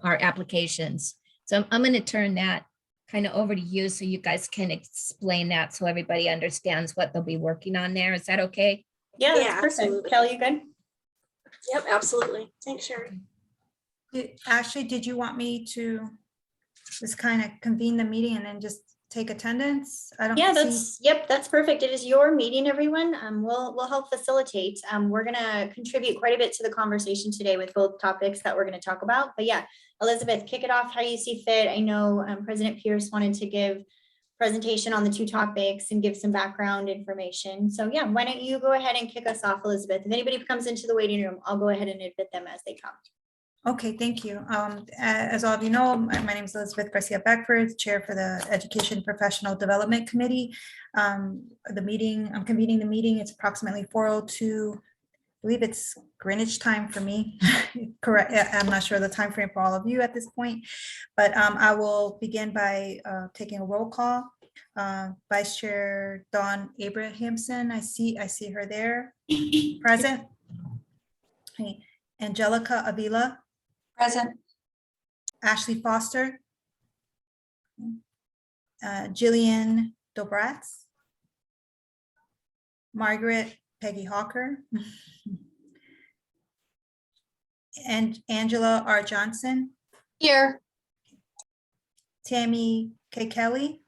our applications. So I'm going to turn that kind of over to you so you guys can explain that so everybody understands what they'll be working on there. Is that okay? Yeah, that's Yeah, perfect. absolutely. Kelly, you good? Yep, absolutely. Thanks, Sherry. Ashley, did you want me to just kind of convene the meeting and then just take attendance? I don't Yeah, see. that's perfect. It is your meeting, everyone. We'll help facilitate. We're gonna contribute quite a bit to the conversation today with both topics that we're gonna talk about. But yeah, Elizabeth, kick it off how you see fit. I know President Pierce wanted to give presentation on the two topics and give some background information. So yeah, why don't you go ahead and kick us off, Elizabeth? If anybody comes into the waiting room, I'll go ahead and admit them as they come. Okay, thank you. As all of you know, my name is Elizabeth Garcia Beckford, Chair for the Education Professional Development Committee. I'm convening the meeting. It's approximately 4:02. I believe it's Greenwich time for me. Correct. I'm not sure the time frame for all of you at this point, but I will begin by taking a roll call. Vice Chair Dawn Abrahamson, I see her there. Present. Okay. Angelica Avila. Present. Ashley Foster. Jillian Dobratz. Margaret Peggy Hawker. And Angela R. Johnson. Here. Tammy K. Kelly.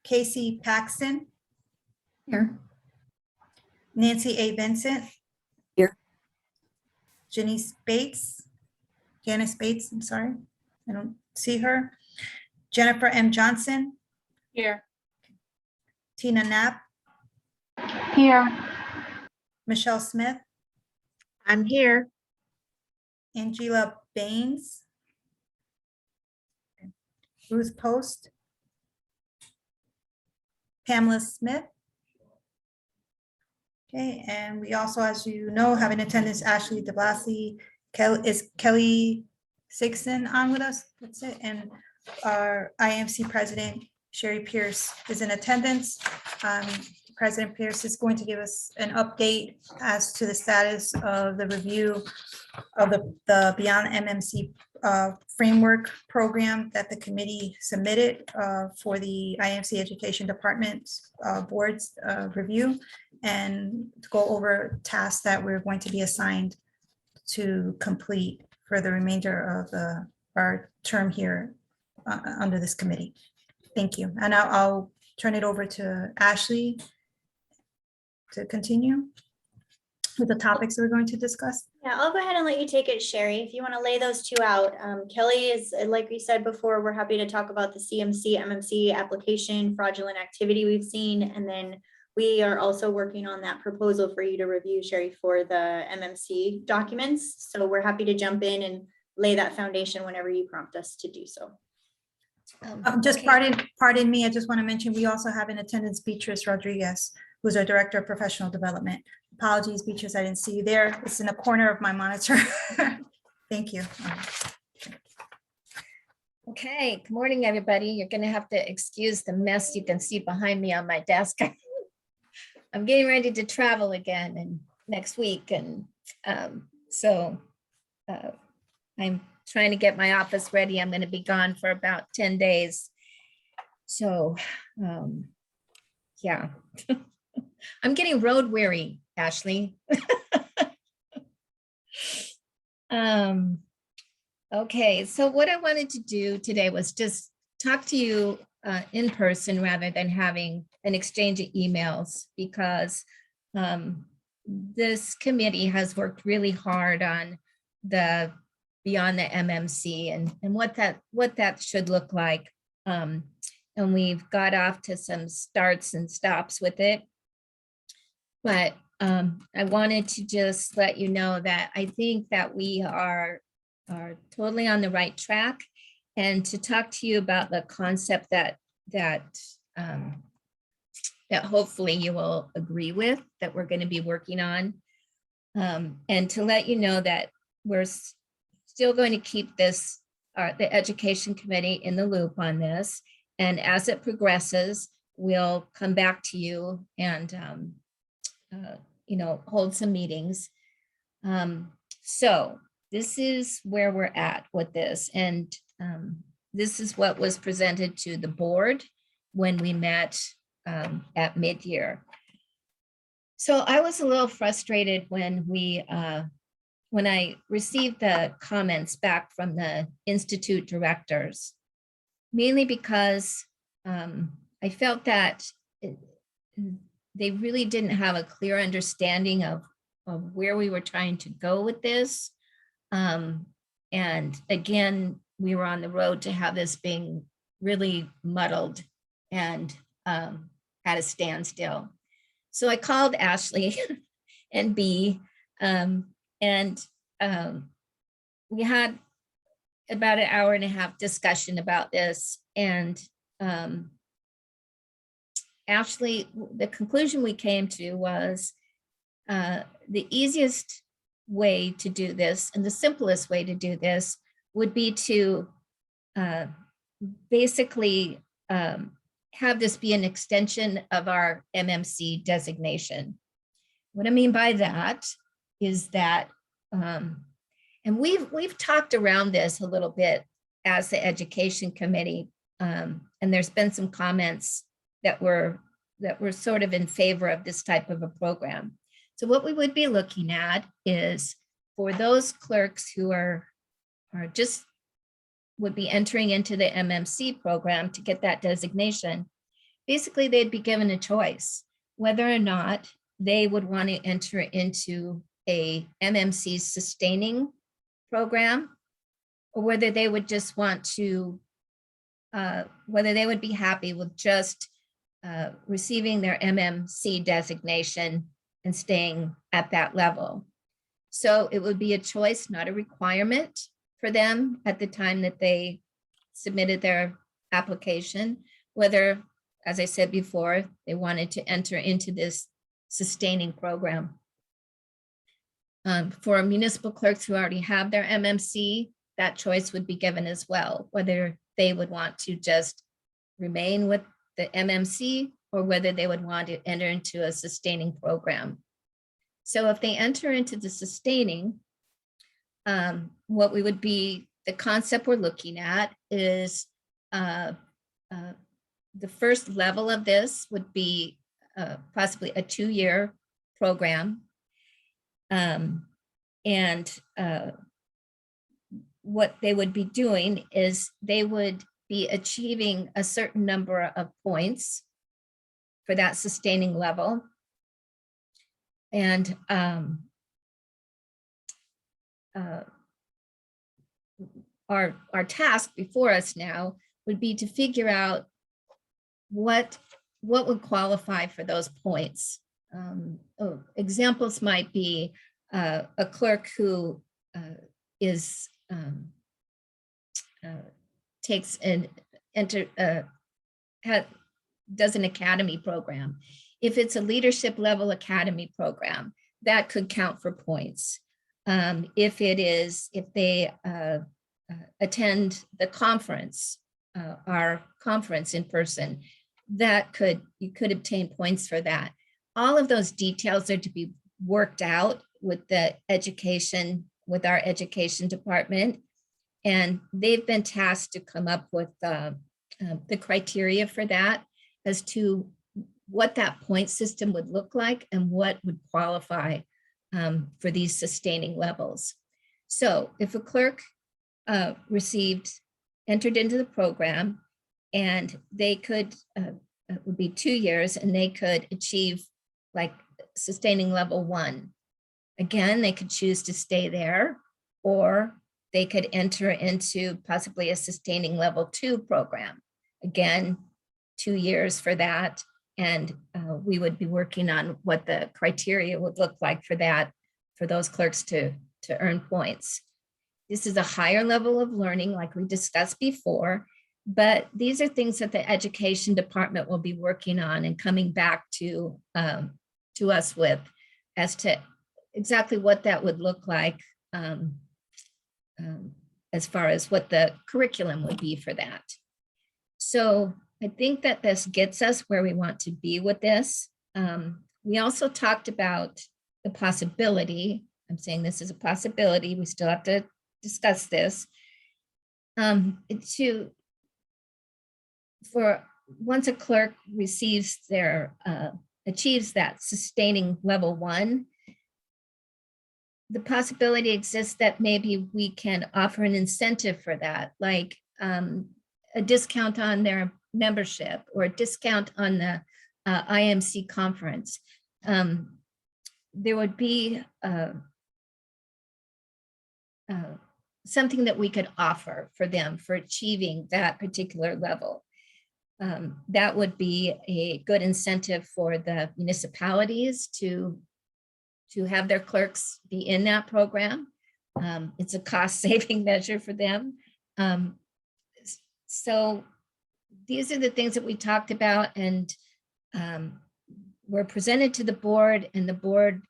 Casey Paxton. Here. Nancy A. Vincent. Here. Janice Bates. Janice Bates, I'm sorry. I don't see her. Jennifer M. Johnson. Here. Tina Knapp. Here. Michelle Smith. I'm here. Angela Baines. Ruth Post. Pamela Smith. Okay, and we also, as you know, have in attendance Ashley DeBlasi. Is Kelly Sixon on with us? That's it. And our IIMC president, Sherry Pierce, is in attendance. President Pierce is going to give us an update as to the status of the review of the Beyond MMC framework program that the committee submitted for the IIMC Education Department board's review, and to go over tasks that we're going to be assigned to complete for the remainder of our term here under this committee. Thank you. And I'll turn it over to Ashley to continue with the topics we're going to discuss. Yeah, I'll go ahead and let you take it, Sherry. If you want to lay those two out. Kelly is, like we said before, we're happy to talk about the CMC, MMC application, fraudulent activity we've seen. And then we are also working on that proposal for you to review, Sherry, for the MMC documents. So we're happy to jump in and lay that foundation whenever you prompt us to do so. Just okay. pardon me. I just want to mention, we also have in attendance Beatrice Rodriguez, who's our Director of Professional Development. Apologies, Beatrice, I didn't see you there. It's in the corner of my monitor. Thank you. Okay, good morning, everybody. You're going to have to excuse the mess you can see behind me on my desk. I'm getting ready to travel again and next week. And so I'm trying to get my office ready. I'm going to be gone for about 10 days. So yeah, I'm getting road weary, Ashley. Okay, so what I wanted to do today was just talk to you in person rather than having an exchange of emails, because this committee has worked really hard on the Beyond the MMC and what that should look like. And we've got off to some starts and stops with it. But I wanted to just let you know that I think that we are totally on the right track, and to talk to you about the concept that hopefully you will agree with, that we're going to be working on, and to let you know that we're still going to keep this the Education Committee in the loop on this, and as it progresses, we'll come back to you and hold some meetings. So this is where we're at with this. And this is what was presented to the board when we met at mid-year. So I was a little frustrated when when I received the comments back from the Institute directors, mainly because I felt that they really didn't have a clear understanding of where we were trying to go with this. And again, we were on the road to have this being really muddled and at a standstill. So I called Ashley and B, and we had about an hour and a half discussion about this. And Ashley, the conclusion we came to was the easiest way to do this and the simplest way to do this would be to basically have this be an extension of our MMC designation. What I mean by that is that, and we've talked around this a little bit as the education committee, and there's been some comments that were sort of in favor of this type of a program. So what we would be looking at is for those clerks who are just would be entering into the MMC program to get that designation, basically they'd be given a choice whether or not they would want to enter into a MMC sustaining program, or whether they would just want to, whether they would be happy with just receiving their MMC designation and staying at that level. So it would be a choice, not a requirement for them at the time that they submitted their application, whether, as I said before, they wanted to enter into this sustaining program. For municipal clerks who already have their MMC, that choice would be given as well, whether they would want to just remain with the MMC or whether they would want to enter into a sustaining program. So if they enter into the sustaining, what we would be, the concept we're looking at is the first level of this would be possibly a 2-year program. What they would be doing is they would be achieving a certain number of points for that sustaining level. And our task before us now would be to figure out what would qualify for those points. Examples might be a clerk who is takes an does an academy program. If it's a leadership level academy program, that could count for points. If they attend the conference, our conference in person, you could obtain points for that. All of those details are to be worked out with the education, with our education department. And they've been tasked to come up with the criteria for that as to what that point system would look like and what would qualify for these sustaining levels. So if a clerk entered into the program and they could, it would be 2 years and they could achieve like sustaining level 1. Again, they could choose to stay there, or they could enter into possibly a sustaining level 2 program. Again, 2 years for that. And we would be working on what the criteria would look like for that, for those clerks to earn points. This is a higher level of learning, like we discussed before, but these are things that the education department will be working on and coming back to us with as to exactly what that would look like as far as what the curriculum would be for that. So I think that this gets us where we want to be with this. We also talked about the possibility I'm saying this is a possibility. We still have to discuss this. For once a clerk receives their, achieves that sustaining level 1, the possibility exists that maybe we can offer an incentive for that, like a discount on their membership or a discount on the IMC conference. There would be something that we could offer for them for achieving that particular level. That would be a good incentive for the municipalities to have their clerks be in that program. It's a cost-saving measure for them. So these are the things that we talked about, and were presented to the board, and the board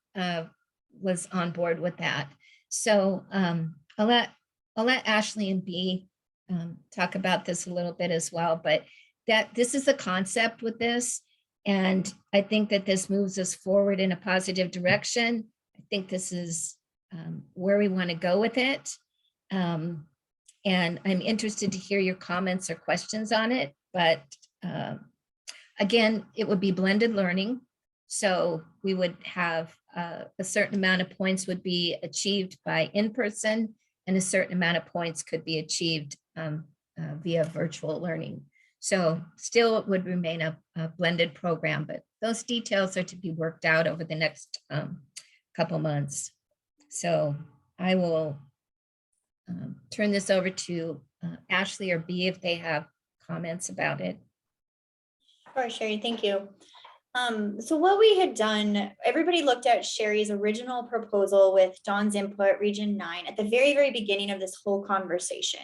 was on board with that. So I'll let Ashley and B talk about this a little bit as well, but that this is the concept with this. And I think that this moves us forward in a positive direction. I think this is where we want to go with it. And I'm interested to hear your comments or questions on it. But again, it would be blended learning. So we would have a certain amount of points would be achieved by in-person, and a certain amount of points could be achieved via virtual learning. So still it would remain a blended program, but those details are to be worked out over the next couple months. So I will turn this over to Ashley or B if they have comments about it. Sure, Sherry, thank you. So what we had done, everybody looked at Sherry's original proposal with Dawn's input, Region 9, at the very, very beginning of this whole conversation.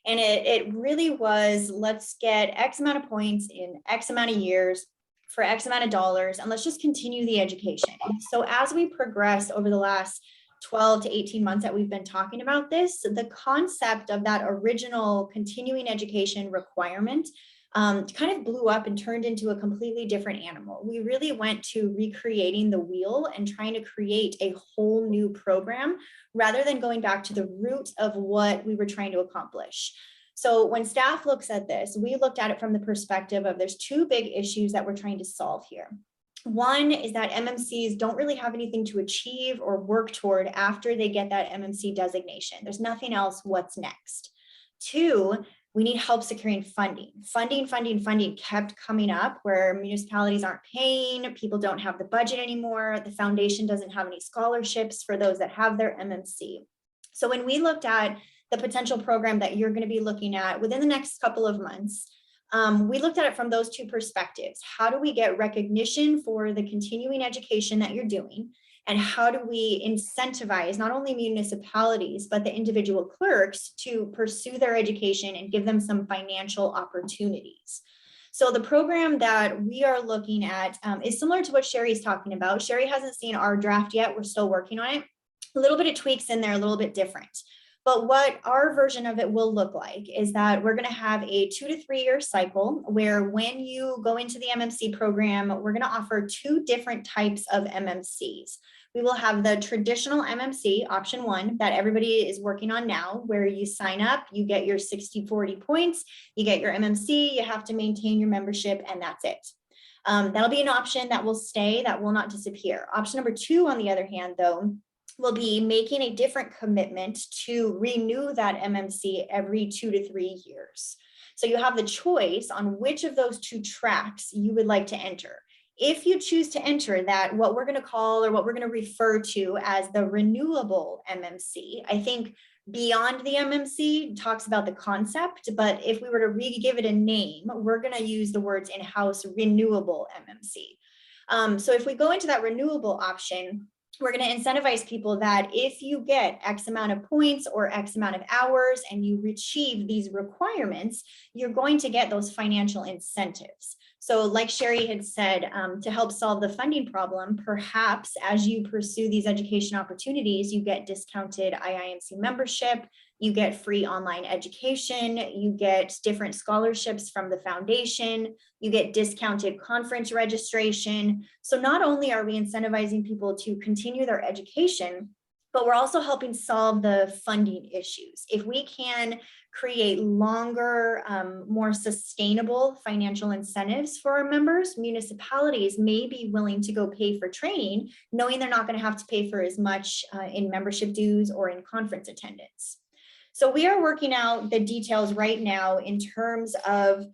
And it really was, let's get X amount of points in X amount of years for X amount of dollars, and let's just continue the education. So as we progressed over the last 12 to 18 months that we've been talking about this, the concept of that original continuing education requirement kind of blew up and turned into a completely different animal. We really went to recreating the wheel and trying to create a whole new program rather than going back to the root of what we were trying to accomplish. So when staff looks at this, we looked at it from the perspective of there's two big issues that we're trying to solve here. One is that MMCs don't really have anything to achieve or work toward after they get that MMC designation. There's nothing else. What's next? Two, we need help securing funding. Funding kept coming up where municipalities aren't paying, people don't have the budget anymore, the foundation doesn't have any scholarships for those that have their MMC. So when we looked at the potential program that you're going to be looking at within the next couple of months, we looked at it from those two perspectives. How do we get recognition for the continuing education that you're doing? And how do we incentivize not only municipalities, but the individual clerks to pursue their education and give them some financial opportunities? So the program that we are looking at is similar to what Sherry's talking about. Sherry hasn't seen our draft yet. We're still working on it. A little bit of tweaks in there, a little bit different. But what our version of it will look like is that we're going to have a 2 to 3 year cycle where when you go into the MMC program, we're going to offer two different types of MMCs. We will have the traditional MMC, option 1, that everybody is working on now, where you sign up, you get your 60-40 points, you get your MMC, you have to maintain your membership, and that's it. That'll be an option that will stay, that will not disappear. Option number 2, on the other hand, though, will be making a different commitment to renew that MMC every 2 to 3 years. So you have the choice on which of those two tracks you would like to enter. If you choose to enter that, what we're going to call or what we're going to refer to as the renewable MMC, I think beyond the MMC talks about the concept, but if we were to give it a name, we're going to use the words in-house renewable MMC. So if we go into that renewable option, we're going to incentivize people that if you get X amount of points or X amount of hours and you achieve these requirements, you're going to get those financial incentives. So like Sherry had said, to help solve the funding problem, perhaps as you pursue these education opportunities, you get discounted IIMC membership, you get free online education, you get different scholarships from the foundation, you get discounted conference registration. So not only are we incentivizing people to continue their education, but we're also helping solve the funding issues. If we can create longer, more sustainable financial incentives for our members, municipalities may be willing to go pay for training, knowing they're not going to have to pay for as much in membership dues or in conference attendance. So we are working out the details right now in terms of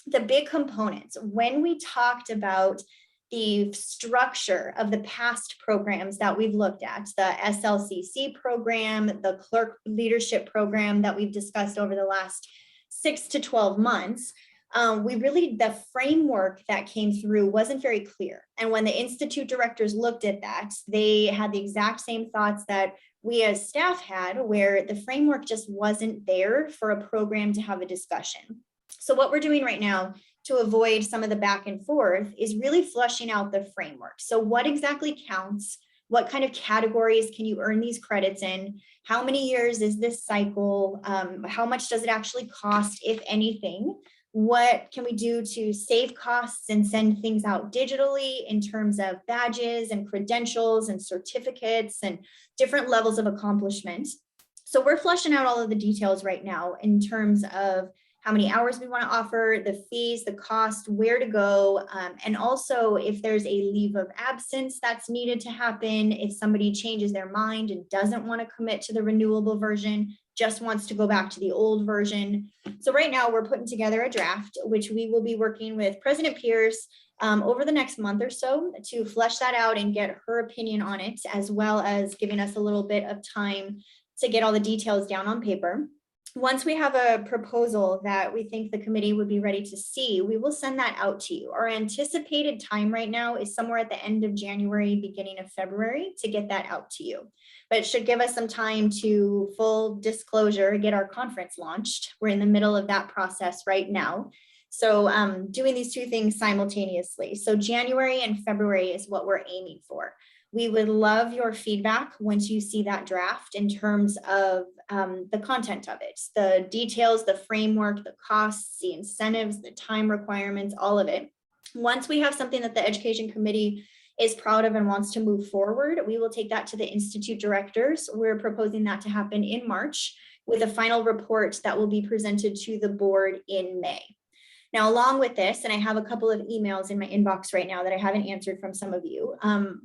the big components. When we talked about the structure of the past programs that we've looked at, the SLCC program, the clerk leadership program that we've discussed over the last 6 to 12 months, the framework that came through wasn't very clear. And when the institute directors looked at that, they had the exact same thoughts that we as staff had, where the framework just wasn't there for a program to have a discussion. So what we're doing right now to avoid some of the back and forth is really flushing out the framework. So what exactly counts? What kind of categories can you earn these credits in? How many years is this cycle? How much does it actually cost, if anything? What can we do to save costs and send things out digitally in terms of badges and credentials and certificates and different levels of accomplishment? So we're fleshing out all of the details right now in terms of how many hours we want to offer, the fees, the cost, where to go, and also if there's a leave of absence that's needed to happen, if somebody changes their mind and doesn't want to commit to the renewable version, just wants to go back to the old version. So right now we're putting together a draft, which we will be working with President Pierce over the next month or so to flesh that out and get her opinion on it, as well as giving us a little bit of time to get all the details down on paper. Once we have a proposal that we think the committee would be ready to see, we will send that out to you. Our anticipated time right now is somewhere at the end of January, beginning of February to get that out to you. But it should give us some time to, full disclosure, get our conference launched. We're in the middle of that process right now. So doing these two things simultaneously. So January and February is what we're aiming for. We would love your feedback once you see that draft in terms of the content of it, the details, the framework, the costs, the incentives, the time requirements, all of it. Once we have something that the Education Committee is proud of and wants to move forward, we will take that to the Institute directors. We're proposing that to happen in March with a final report that will be presented to the board in May. Now, along with this, and I have a couple of emails in my inbox right now that I haven't answered from some of you,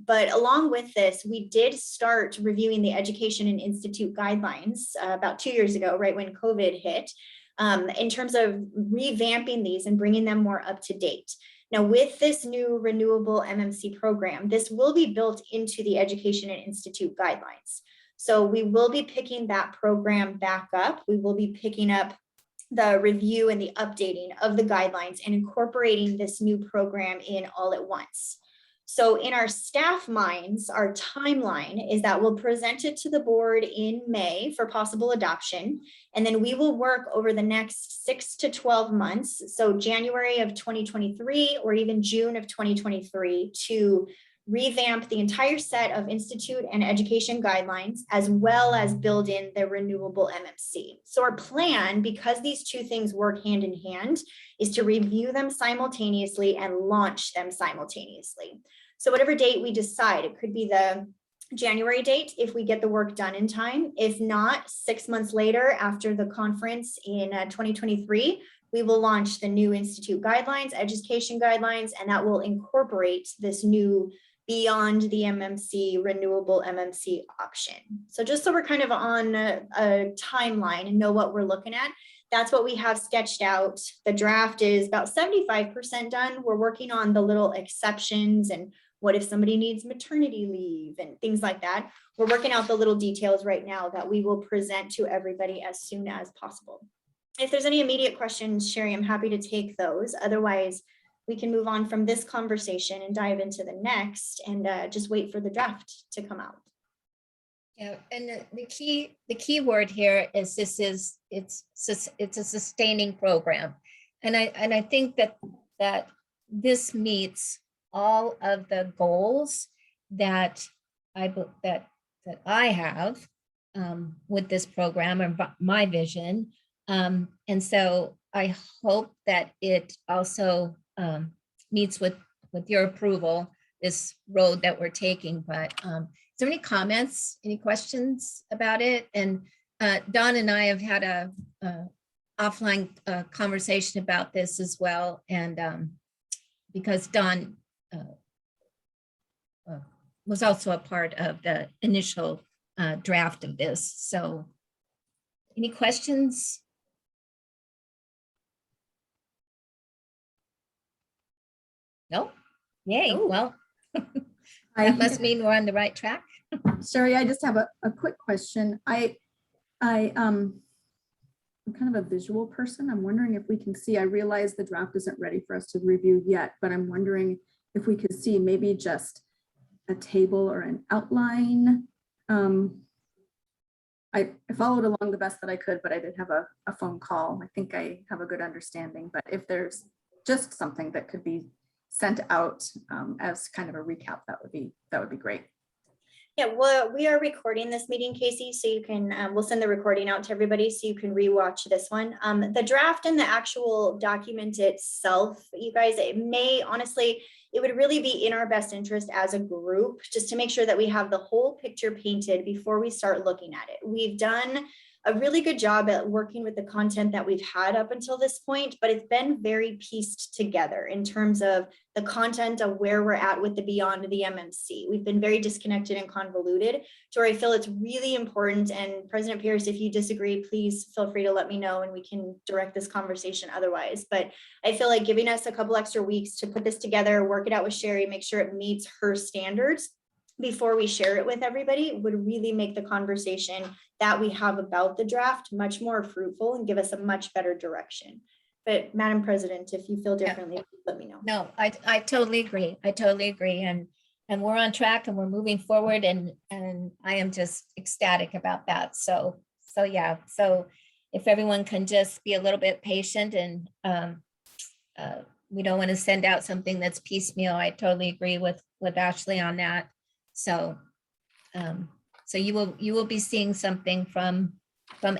but along with this, we did start reviewing the Education and Institute guidelines about 2 years ago, right when COVID hit, in terms of revamping these and bringing them more up to date. Now, with this new renewable MMC program, this will be built into the Education and Institute guidelines. So we will be picking that program back up. We will be picking up the review and the updating of the guidelines and incorporating this new program in all at once. So in our staff minds, our timeline is that we'll present it to the board in May for possible adoption. And then we will work over the next 6 to 12 months. So January of 2023 or even June of 2023 to revamp the entire set of institute and education guidelines, as well as build in the renewable MMC. So our plan, because these two things work hand in hand, is to review them simultaneously and launch them simultaneously. So whatever date we decide, it could be the January date if we get the work done in time. If not, 6 months later after the conference in 2023, we will launch the new institute guidelines, education guidelines, and that will incorporate this new beyond the MMC, renewable MMC option. So just so we're kind of on a timeline and know what we're looking at, that's what we have sketched out. The draft is about 75% done. We're working on the little exceptions and what if somebody needs maternity leave and things like that. We're working out the little details right now that we will present to everybody as soon as possible. If there's any immediate questions, Sherry, I'm happy to take those. Otherwise, we can move on from this conversation and dive into the next and just wait for the draft to come out. Yeah, and the key word here is it's a sustaining program, and I think that this meets all of the goals that I have with this program and my vision, and so I hope that it also meets with your approval, this road that we're taking. But there any comments, any questions about it? And Don and I have had a offline conversation about this as well. And because Don was also a part of the initial draft of this. So any questions? No? Yay, No. well, I, that must mean we're on the right track. Sherry, I just have a quick question. I'm kind of a visual person. I'm wondering if we can see, I realize the draft isn't ready for us to review yet, but I'm wondering if we could see maybe just a table or an outline. I followed along the best that I could, but I did have a phone call. I think I have a good understanding, but if there's just something that could be sent out as kind of a recap, that would be great. Yeah, well, we are recording this meeting, Casey, so you can, we'll send the recording out to everybody so you can rewatch this one. The draft and the actual document itself, you guys, it may, honestly, it would really be in our best interest as a group, just to make sure that we have the whole picture painted before we start looking at it. We've done a really good job at working with the content that we've had up until this point, but it's been very pieced together in terms of the content of where we're at with the beyond the MMC. We've been very disconnected and convoluted to where I feel it's really important. And President Pierce, if you disagree, please feel free to let me know and we can direct this conversation otherwise. But I feel like giving us a couple extra weeks to put this together, work it out with Sherry, make sure it meets her standards before we share it with everybody would really make the conversation that we have about the draft much more fruitful and give us a much better direction. But Madam President, if you feel differently, let me know. No, I totally agree. I totally agree. And we're on track and we're moving forward and I am just ecstatic about that. So yeah, so if everyone can just be a little bit patient and we don't want to send out something that's piecemeal. I totally agree with Ashley on that. So so you will be seeing something from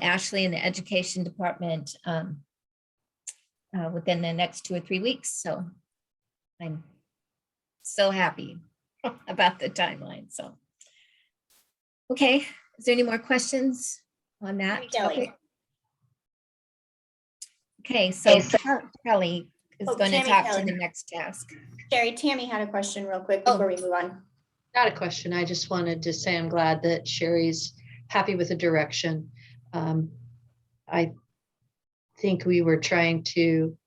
Ashley in the education department within the next 2 or 3 weeks. So I'm so happy about the timeline. So, okay, is there any more questions on that topic? Okay, so Kelly is going to Tammy talk to Kelly. the next task. Sherry, Tammy had a question real quick Oh. before we move on. Not a question. I just wanted to say I'm glad that Sherry's happy with the direction. I think we were trying to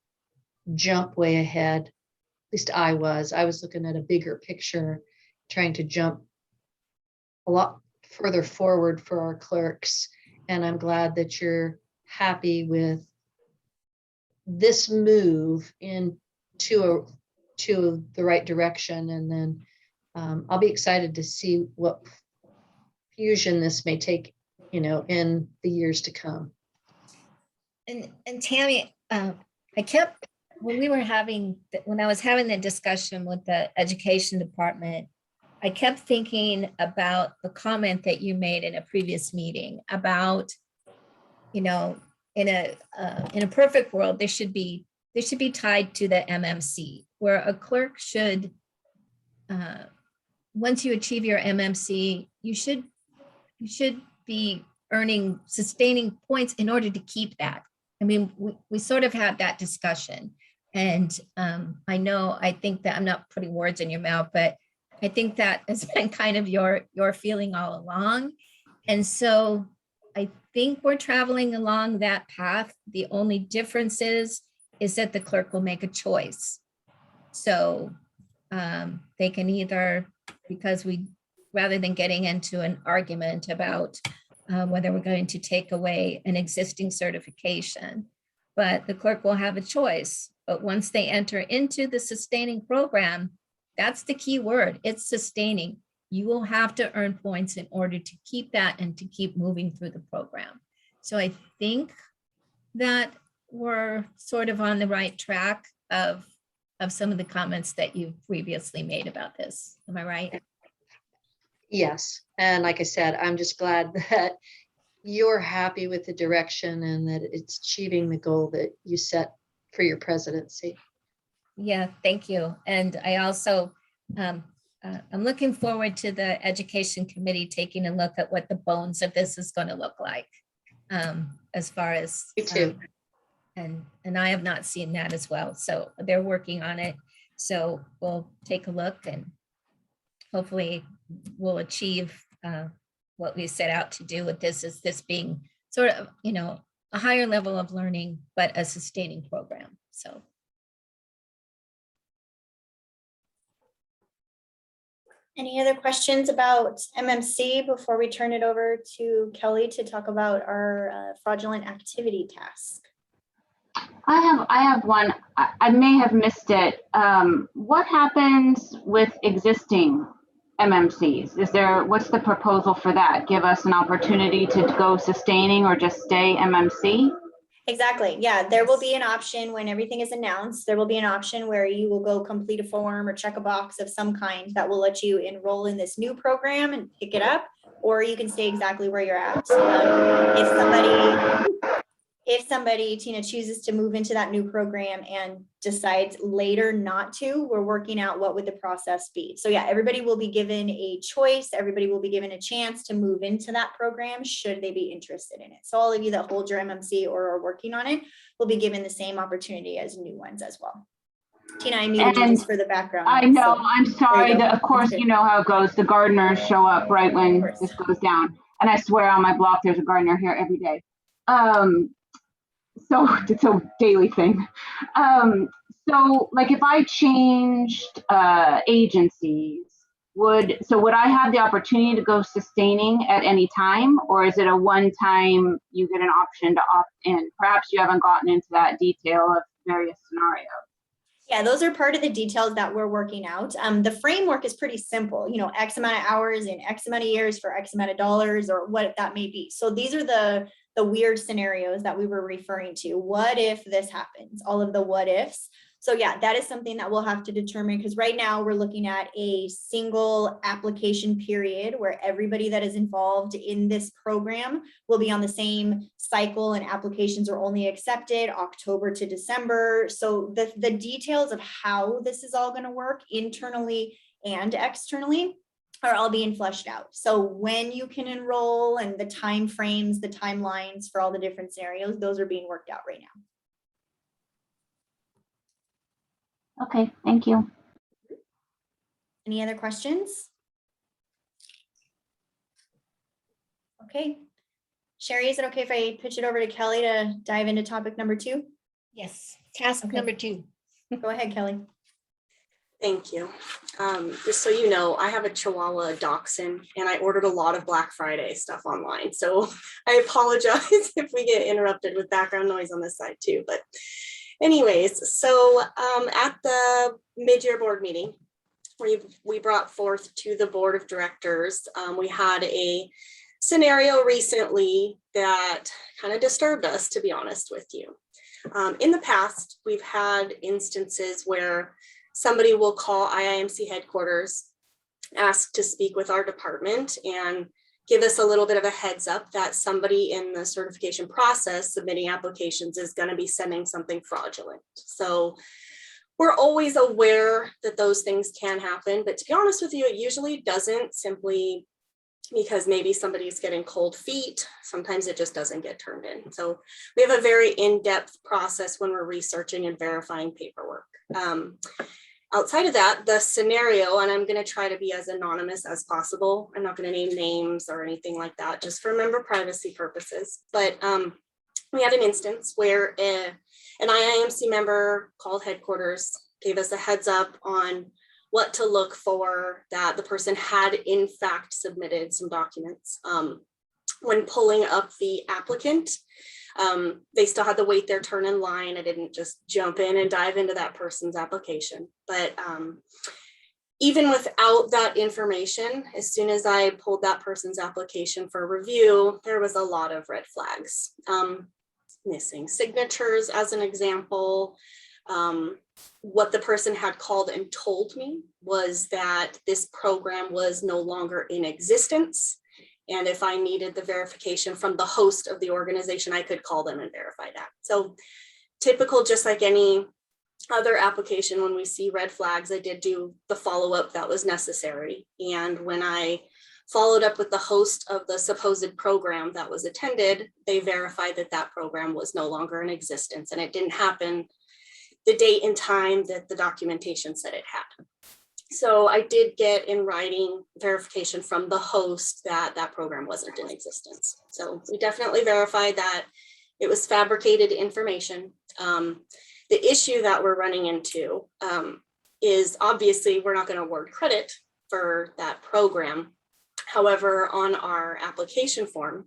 jump way ahead. At least I was looking at a bigger picture, trying to jump a lot further forward for our clerks. And I'm glad that you're happy with this move into the right direction. And then I'll be excited to see what fusion this may take, in the years to come. And Tammy, when I was having the discussion with the education department, I kept thinking about the comment that you made in a previous meeting about, in a perfect world, they should be tied to the MMC, where a clerk should, once you achieve your MMC, you should be sustaining points in order to keep that. I mean, we sort of had that discussion. And I think that I'm not putting words in your mouth, but I think that has been kind of your feeling all along. And so I think we're traveling along that path. The only difference is that the clerk will make a choice. So they can either, because rather than getting into an argument about whether we're going to take away an existing certification, but the clerk will have a choice. But once they enter into the sustaining program, that's the key word. It's sustaining. You will have to earn points in order to keep that and to keep moving through the program. So I think that we're sort of on the right track of some of the comments that you've previously made about this. Am I right? Yes. And like I said, I'm just glad that you're happy with the direction and that it's achieving the goal that you set for your presidency. Yeah, thank you. And I also, I'm looking forward to the education committee taking a look at what the bones of this is going to look like, as far as. Me too. And I have not seen that as well. So they're working on it. So we'll take a look and hopefully we'll achieve what we set out to do with this, is this being sort of, a higher level of learning, but a sustaining program. So. Any other questions about MMC before we turn it over to Kelly to talk about our fraudulent activity task? I have one. I may have missed it. What happens with existing MMCs? What's the proposal for that? Give us an opportunity to go sustaining or just stay MMC? Exactly. Yeah, there will be an option when everything is announced. There will be an option where you will go complete a form or check a box of some kind that will let you enroll in this new program and pick it up, or you can stay exactly where you're at. If somebody, Tina, chooses to move into that new program and decides later not to, we're working out what would the process be. So yeah, everybody will be given a choice. Everybody will be given a chance to move into that program should they be interested in it. So all of you that hold your MMC or are working on it will be given the same opportunity as new ones as well. Tina, I muted you just for the background. I know, so I'm sorry. Of course, you know how it goes. The gardeners show up right when course. this goes down. And I swear on my block, there's a gardener here every day. So it's a daily thing. So like if I changed agencies, would I have the opportunity to go sustaining at any time, or is it a one-time you get an option to opt in? Perhaps you haven't gotten into that detail of various scenarios. Yeah, those are part of the details that we're working out. The framework is pretty simple, X amount of hours in X amount of years for X amount of dollars, or what that may be. So these are the weird scenarios that we were referring to. What if this happens? All of the what ifs. So yeah, that is something that we'll have to determine, because right now we're looking at a single application period where everybody that is involved in this program will be on the same cycle, and applications are only accepted October to December. So the details of how this is all going to work internally and externally are all being fleshed out. So when you can enroll and the time frames, the timelines for all the different scenarios, those are being worked out right now. Okay, thank you. Any other questions? Okay. Sherry, is it okay if I pitch it over to Kelly to dive into topic number 2? Yes, task Okay. number 2. Go ahead, Kelly. Thank you. Just so you know, I have a Chihuahua dachshund and I ordered a lot of Black Friday stuff online. So I apologize if we get interrupted with background noise on this side too. But anyways, so at the mid-year board meeting, we brought forth to the board of directors, we had a scenario recently that kind of disturbed us, to be honest with you. In the past, we've had instances where somebody will call IIMC headquarters, ask to speak with our department, and give us a little bit of a heads up that somebody in the certification process submitting applications is going to be sending something fraudulent. So we're always aware that those things can happen, but to be honest with you, it usually doesn't, simply because maybe somebody's getting cold feet. Sometimes it just doesn't get turned in. So we have a very in-depth process when we're researching and verifying paperwork. Outside of that, the scenario, and I'm going to try to be as anonymous as possible. I'm not going to name names or anything like that, just for member privacy purposes. But we had an instance where an IIMC member called headquarters, gave us a heads up on what to look for, that the person had in fact submitted some documents. When pulling up the applicant, they still had to wait their turn in line. I didn't just jump in and dive into that person's application. But even without that information, as soon as I pulled that person's application for review, there was a lot of red flags. Missing signatures, as an example. What the person had called and told me was that this program was no longer in existence. And if I needed the verification from the host of the organization, I could call them and verify that. So typical, just like any other application, when we see red flags, I did do the follow-up that was necessary. And when I followed up with the host of the supposed program that was attended, they verified that that program was no longer in existence, and it didn't happen the date and time that the documentation said it had. So I did get in writing verification from the host that that program wasn't in existence. So we definitely verified that it was fabricated information. The issue that we're running into is obviously we're not going to award credit for that program. However, on our application form,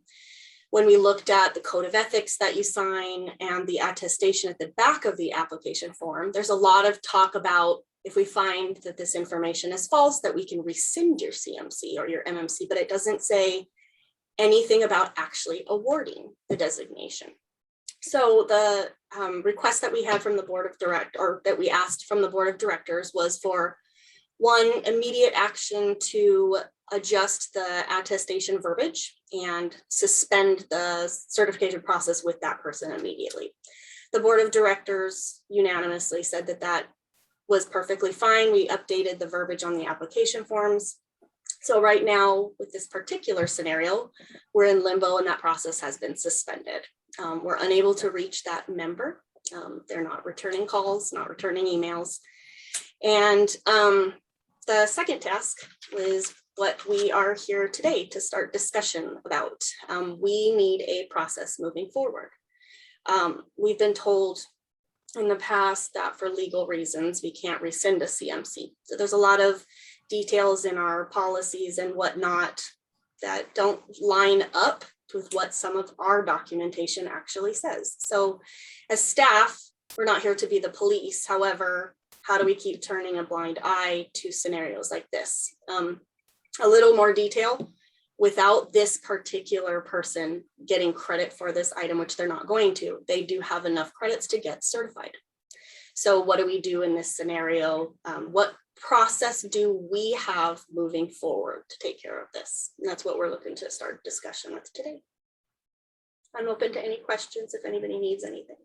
when we looked at the code of ethics that you sign and the attestation at the back of the application form, there's a lot of talk about if we find that this information is false, that we can rescind your CMC or your MMC, but it doesn't say anything about actually awarding the designation. So the request that we had from the board of that we asked from the board of directors was for one, immediate action to adjust the attestation verbiage and suspend the certification process with that person immediately. The board of directors unanimously said that that was perfectly fine. We updated the verbiage on the application forms. So right now with this particular scenario, we're in limbo and that process has been suspended. We're unable to reach that member. They're not returning calls, not returning emails. And the second task was what we are here today to start discussion about. We need a process moving forward. We've been told in the past that for legal reasons, we can't rescind a CMC. So there's a lot of details in our policies and whatnot that don't line up with what some of our documentation actually says. So as staff, we're not here to be the police. However, how do we keep turning a blind eye to scenarios like this? A little more detail, without this particular person getting credit for this item, which they're not going to, they do have enough credits to get certified. So what do we do in this scenario? What process do we have moving forward to take care of this? And that's what we're looking to start discussion with today. I'm open to any questions if anybody needs anything.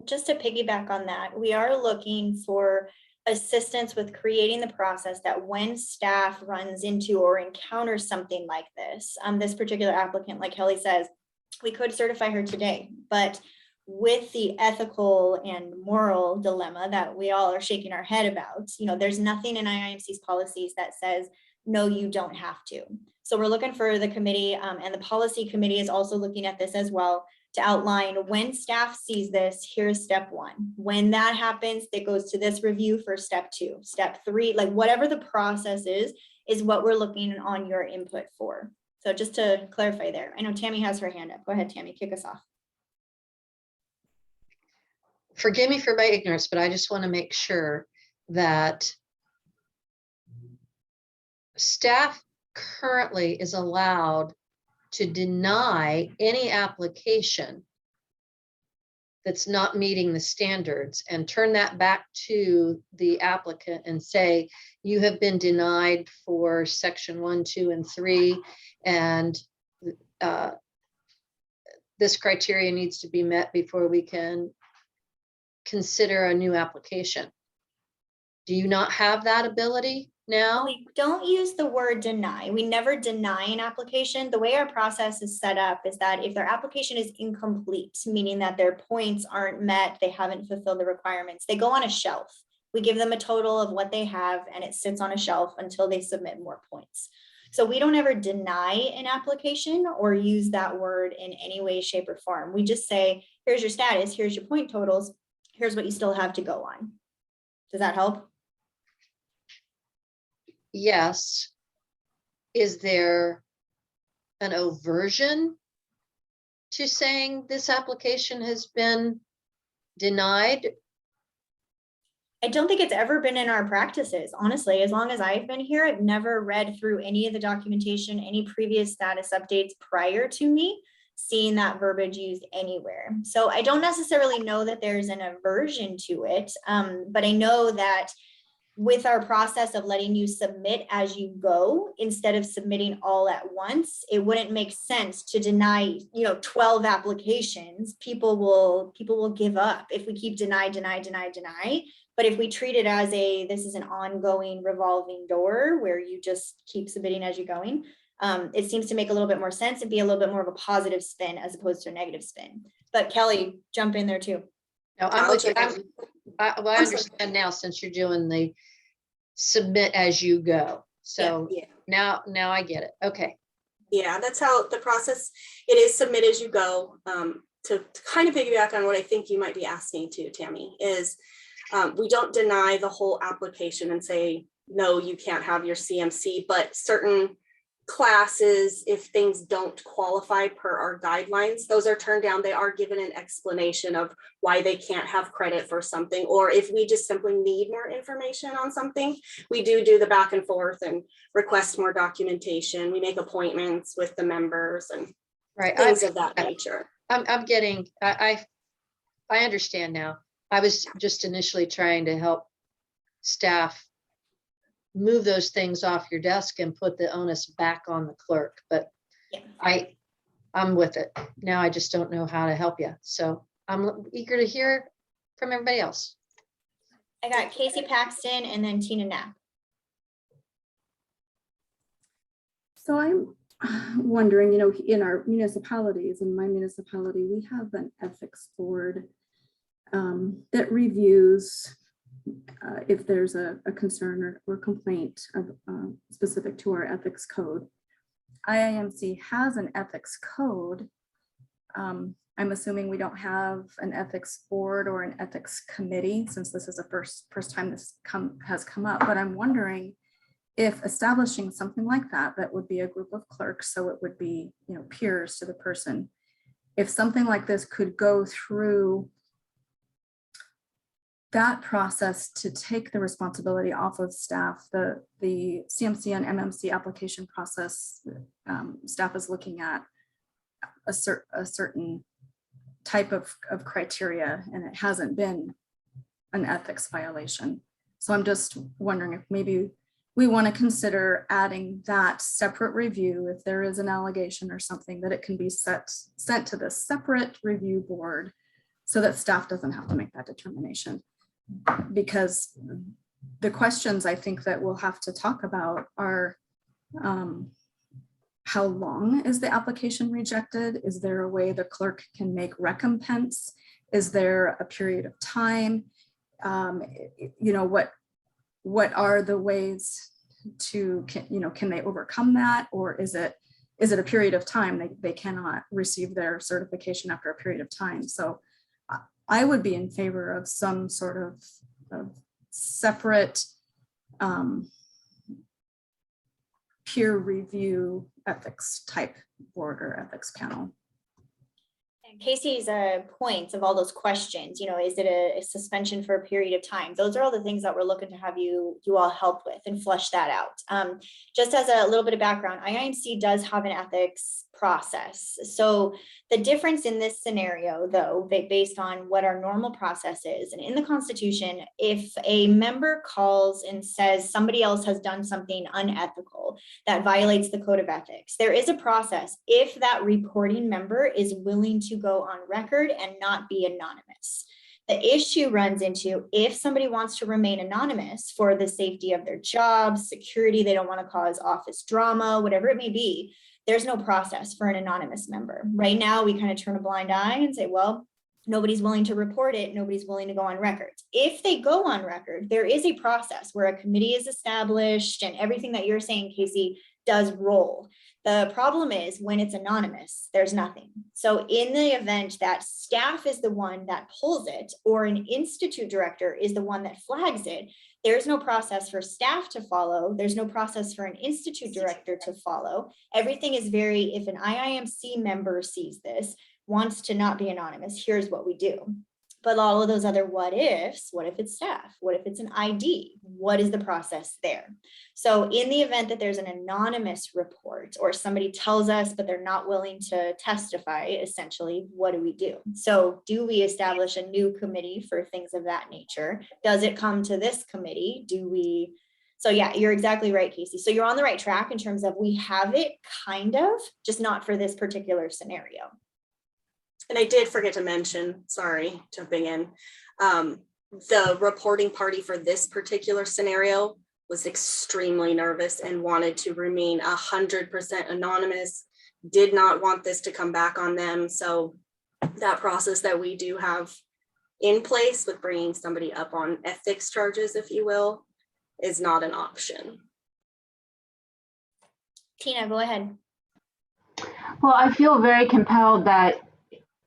Just to piggyback on that, we are looking for assistance with creating the process that when staff runs into or encounters something like this, this particular applicant, like Kelly says, we could certify her today, but with the ethical and moral dilemma that we all are shaking our head about, there's nothing in IIMC's policies that says, no, you don't have to. So we're looking for the committee, and the policy committee is also looking at this as well, to outline when staff sees this, here's step one. When that happens, it goes to this review for step two, step three, like whatever the process is what we're looking on your input for. So just to clarify there, I know Tammy has her hand up. Go ahead, Tammy, kick us off. Forgive me for my ignorance, but I just want to make sure that staff currently is allowed to deny any application that's not meeting the standards and turn that back to the applicant and say, you have been denied for section 1, 2, and 3, and this criteria needs to be met before we can consider a new application. Do you not have that ability now? We don't use the word deny. We never deny an application. The way our process is set up is that if their application is incomplete, meaning that their points aren't met, they haven't fulfilled the requirements, they go on a shelf. We give them a total of what they have and it sits on a shelf until they submit more points. So we don't ever deny an application or use that word in any way, shape, or form. We just say, here's your status, here's your point totals, here's what you still have to go on. Does that help? Yes. Is there an aversion to saying this application has been denied? I don't think it's ever been in our practices. Honestly, as long as I've been here, I've never read through any of the documentation, any previous status updates prior to me seeing that verbiage used anywhere. So I don't necessarily know that there's an aversion to it, but I know that with our process of letting you submit as you go, instead of submitting all at once, it wouldn't make sense to deny, 12 applications. People will give up if we keep deny. But if we treat it as this is an ongoing revolving door where you just keep submitting as you're going, it seems to make a little bit more sense and be a little bit more of a positive spin as opposed to a negative spin. But Kelly, jump in there too. No, I'll with you. check. I I'm sorry. understand now, since you're doing the submit as you go. So Yeah. now I get it. Okay. Yeah, that's how the process, it is submit as you go. To kind of piggyback on what I think you might be asking too, Tammy, is we don't deny the whole application and say, no, you can't have your CMC, but certain classes, if things don't qualify per our guidelines, those are turned down. They are given an explanation of why they can't have credit for something, or if we just simply need more information on something, we do the back and forth and request more documentation. We make appointments with the members and Right. things of that nature. I'm getting, I understand now. I was just initially trying to help staff move those things off your desk and put the onus back on the clerk, but Yeah. I'm with it. Now I just don't know how to help you. So I'm eager to hear from everybody else. I got Casey Paxton and then Tina Knapp. So I'm wondering, in our municipalities, in my municipality, we have an ethics board that reviews if there's a concern or complaint specific to our ethics code. IIMC has an ethics code. I'm assuming we don't have an ethics board or an ethics committee, since this is the first time this has come up, but I'm wondering if establishing something like that would be a group of clerks, so it would be, peers to the person. If something like this could go through that process to take the responsibility off of staff, the CMC and MMC application process, staff is looking at a certain type of criteria, and it hasn't been an ethics violation. So I'm just wondering if maybe we want to consider adding that separate review. If there is an allegation or something, that it can be sent to this separate review board so that staff doesn't have to make that determination. Because the questions I think that we'll have to talk about are how long is the application rejected? Is there a way the clerk can make recompense? Is there a period of time? What are the ways to, can they overcome that? Or is it a period of time they cannot receive their certification after a period of time? So I would be in favor of some sort of separate peer review ethics type board or ethics panel. And Casey's points of all those questions, is it a suspension for a period of time? Those are all the things that we're looking to have you all help with and flush that out. Just as a little bit of background, IIMC does have an ethics process. So the difference in this scenario, though, based on what our normal process is, and in the Constitution, if a member calls and says somebody else has done something unethical that violates the code of ethics, there is a process if that reporting member is willing to go on record and not be anonymous. The issue runs into if somebody wants to remain anonymous for the safety of their job, security, they don't want to cause office drama, whatever it may be, there's no process for an anonymous member. Right now, we kind of turn a blind eye and say, well, nobody's willing to report it. Nobody's willing to go on record. If they go on record, there is a process where a committee is established and everything that you're saying, Casey, does roll. The problem is when it's anonymous, there's nothing. So in the event that staff is the one that pulls it, or an institute director is the one that flags it, there's no process for staff to follow. There's no process for an institute director to follow. Everything is very, if an IIMC member sees this, wants to not be anonymous, here's what we do. But all of those other what ifs, what if it's staff? What if it's an ID? What is the process there? So in the event that there's an anonymous report or somebody tells us, but they're not willing to testify, essentially, what do we do? So do we establish a new committee for things of that nature? Does it come to this committee? Do we? So yeah, you're exactly right, Casey. So you're on the right track in terms of we have it kind of, just not for this particular scenario. And I did forget to mention, sorry, jumping in, the reporting party for this particular scenario was extremely nervous and wanted to remain 100% anonymous, did not want this to come back on them. So that process that we do have in place with bringing somebody up on ethics charges, if you will, is not an option. Tina, go ahead. Well, I feel very compelled that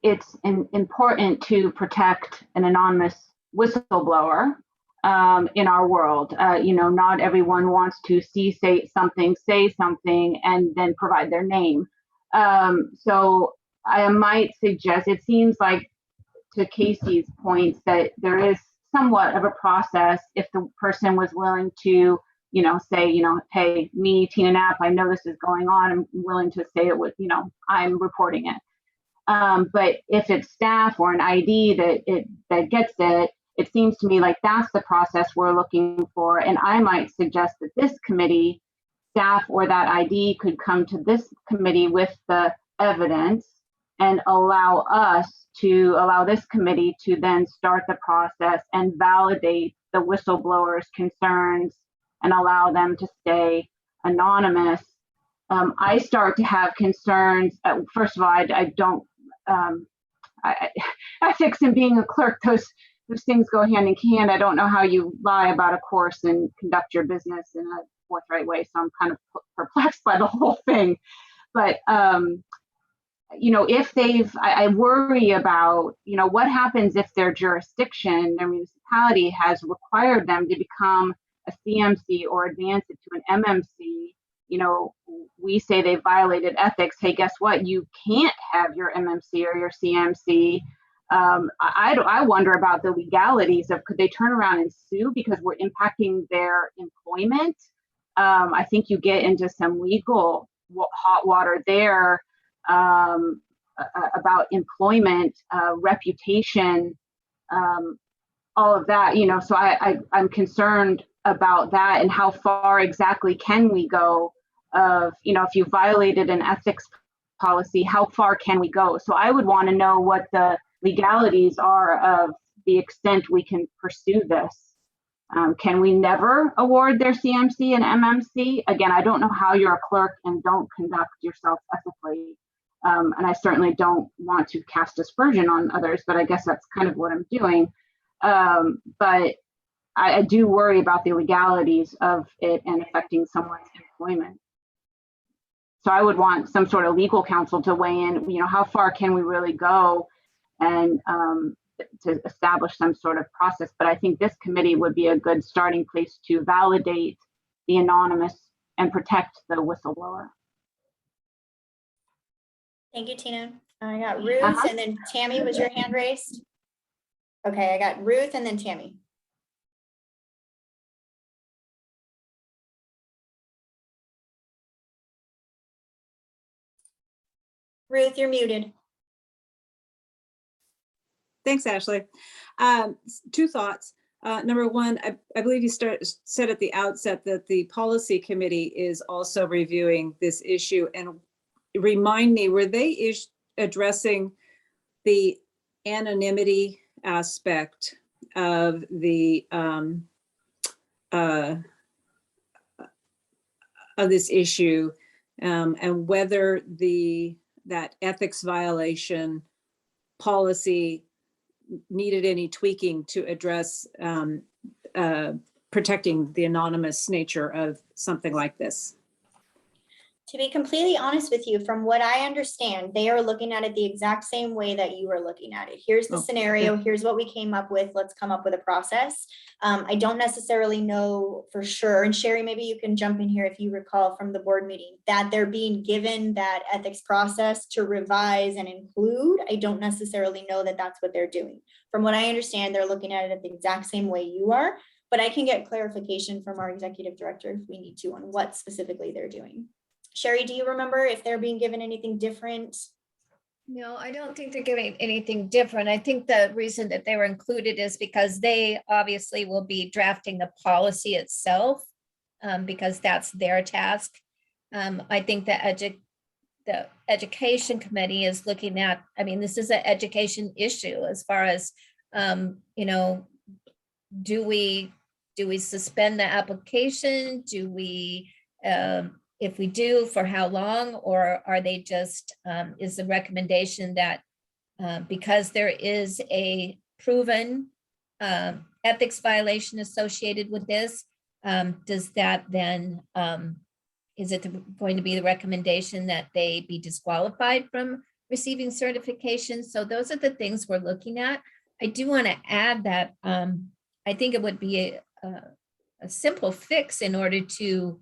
it's important to protect an anonymous whistleblower in our world. Not everyone wants to say something, and then provide their name. So I might suggest, it seems like to Casey's points that there is somewhat of a process if the person was willing to, say, hey, me, Tina Knapp, I know this is going on. I'm willing to say it with, I'm reporting it. But if it's staff or an ID that gets it, it seems to me like that's the process we're looking for. And I might suggest that this committee, staff or that ID could come to this committee with the evidence and allow this committee to then start the process and validate the whistleblower's concerns and allow them to stay anonymous. I start to have concerns. First of all, I don't. Ethics and being a clerk, those things go hand in hand. I don't know how you lie about a course and conduct your business in a forthright way. So I'm kind of perplexed by the whole thing. But if I worry about, what happens if their jurisdiction, their municipality has required them to become a CMC or advance it to an MMC. We say they violated ethics. Hey, guess what? You can't have your MMC or your CMC. I wonder about the legalities of, could they turn around and sue because we're impacting their employment? I think you get into some legal hot water there about employment, reputation, all of that. So I'm concerned about that and how far exactly can we go of, if you violated an ethics policy, how far can we go? So I would want to know what the legalities are of the extent we can pursue this. Can we never award their CMC and MMC? Again, I don't know how you're a clerk and don't conduct yourself ethically. And I certainly don't want to cast aspersion on others, but I guess that's kind of what I'm doing. But I do worry about the legalities of it and affecting someone's employment. So I would want some sort of legal counsel to weigh in, how far can we really go and to establish some sort of process. But I think this committee would be a good starting place to validate the anonymous and protect the whistleblower. Thank you, Tina. I got Ruth and then Tammy. Was your hand raised? Okay, I got Ruth and then Tammy. Ruth, you're muted. Thanks, Ashley. Two thoughts. Number one, I believe you said at the outset that the policy committee is also reviewing this issue. And remind me, were they addressing the anonymity aspect of the of this issue, and whether that ethics violation policy needed any tweaking to address protecting the anonymous nature of something like this? To be completely honest with you, from what I understand, they are looking at it the exact same way that you are looking at it. Here's the Oh, scenario, here's what we came up with, let's come up with a process. I don't necessarily know for sure, and Sherry, maybe you can jump in here if you recall from the board meeting, that they're being given that ethics process to revise and include. I don't necessarily know that that's what they're doing. From what I understand, they're looking at it the exact same way you are, but I can get clarification from our executive director if we need to on what specifically they're doing. Sherry, do you remember if they're being given anything different? No, I don't think they're giving anything different. I think the reason that they were included is because they obviously will be drafting the policy itself, because that's their task. I think the education committee is looking at, I mean, this is an education issue as far as, you know, do we suspend the application? Do we, if we do, for how long? Or are they just, is the recommendation that because there is a proven ethics violation associated with this, does that then, is it going to be the recommendation that they be disqualified from receiving certification? So those are the things we're looking at. I do want to add that I think it would be a simple fix in order to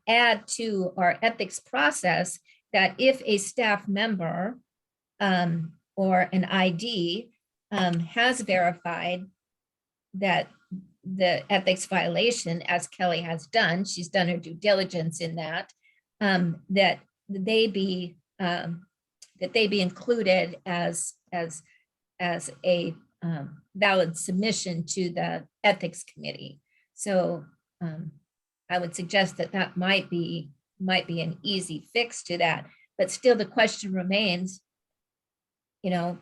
add to our ethics process that if a staff member or an ID has verified that the ethics violation, as Kelly has done, she's done her due diligence in that, that they be included as a valid submission to the ethics committee. So I would suggest that that might be an easy fix to that, but still the question remains, you know,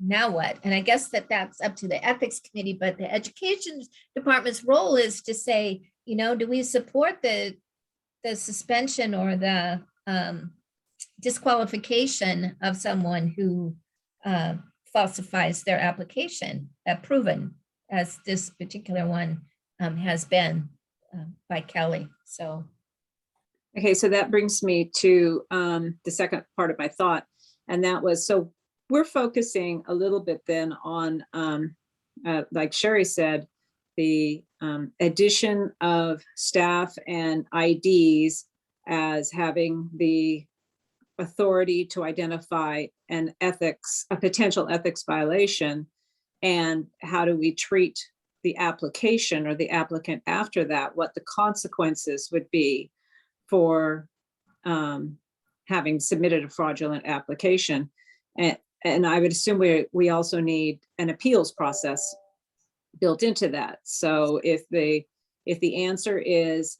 now what? And I guess that's up to the ethics committee, but the education department's role is to say, you know, do we support the suspension or the disqualification of someone who falsifies their application, proven, as this particular one has been by Kelly. So. Okay, so that brings me to the second part of my thought, and that was, so we're focusing a little bit then on, like Sherry said, the addition of staff and IDs as having the authority to identify a potential ethics violation, and how do we treat the application or the applicant after that, what the consequences would be for having submitted a fraudulent application. And I would assume we also need an appeals process built into that. So if the answer is,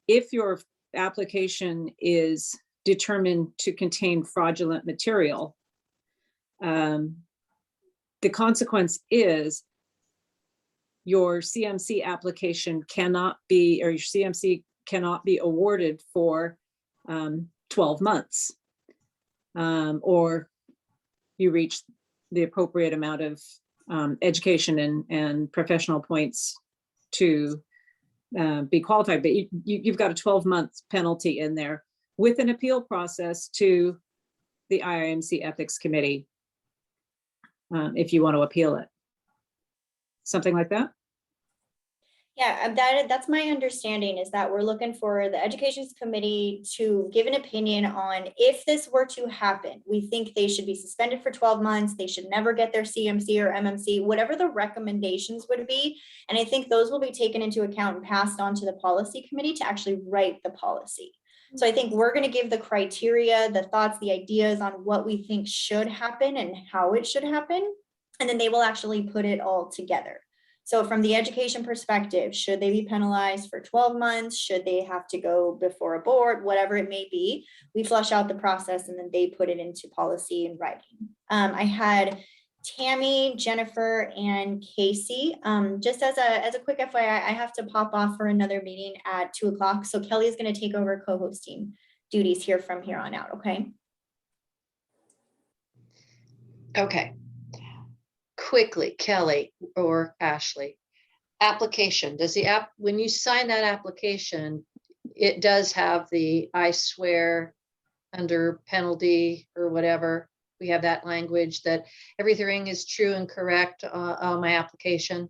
if your application is determined to contain fraudulent material, the consequence is your CMC application cannot be, or your CMC cannot be awarded for 12 months, or you reach the appropriate amount of education and professional points to be qualified. But you've got a 12-month penalty in there with an appeal process to the IIMC Ethics Committee if you want to appeal it. Something like that? Yeah, that's my understanding, is that we're looking for the Education Committee to give an opinion on if this were to happen. We think they should be suspended for 12 months. They should never get their CMC or MMC, whatever the recommendations would be. And I think those will be taken into account and passed on to the policy committee to actually write the policy. So I think we're going to give the criteria, the thoughts, the ideas on what we think should happen and how it should happen. And then they will actually put it all together. So from the education perspective, should they be penalized for 12 months? Should they have to go before a board? Whatever it may be, we flush out the process and then they put it into policy and writing. I had Tammy, Jennifer, and Casey. Just as a quick FYI, I have to pop off for another meeting at 2 o'clock. So Kelly is going to take over co-hosting duties here from here on out, okay? Okay. Quickly, Kelly or Ashley, application, does the app, when you sign that application, it does have the I swear under penalty or whatever. We have that language that everything is true and correct on my application.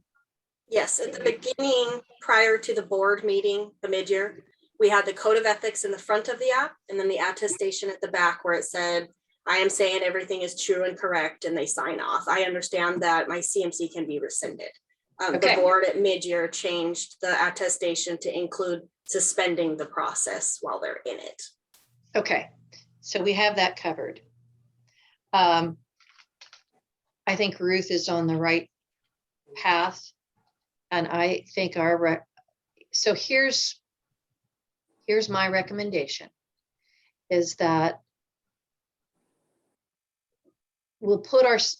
Yes, at the beginning, prior to the board meeting, the mid-year, we had the code of ethics in the front of the app and then the attestation at the back where it said, I am saying everything is true and correct, and they sign off. I understand that my CMC can be rescinded. Okay. The board at mid-year changed the attestation to include suspending the process while they're in it. Okay, so we have that covered. I think Ruth is on the right path. And I think so here's my recommendation is that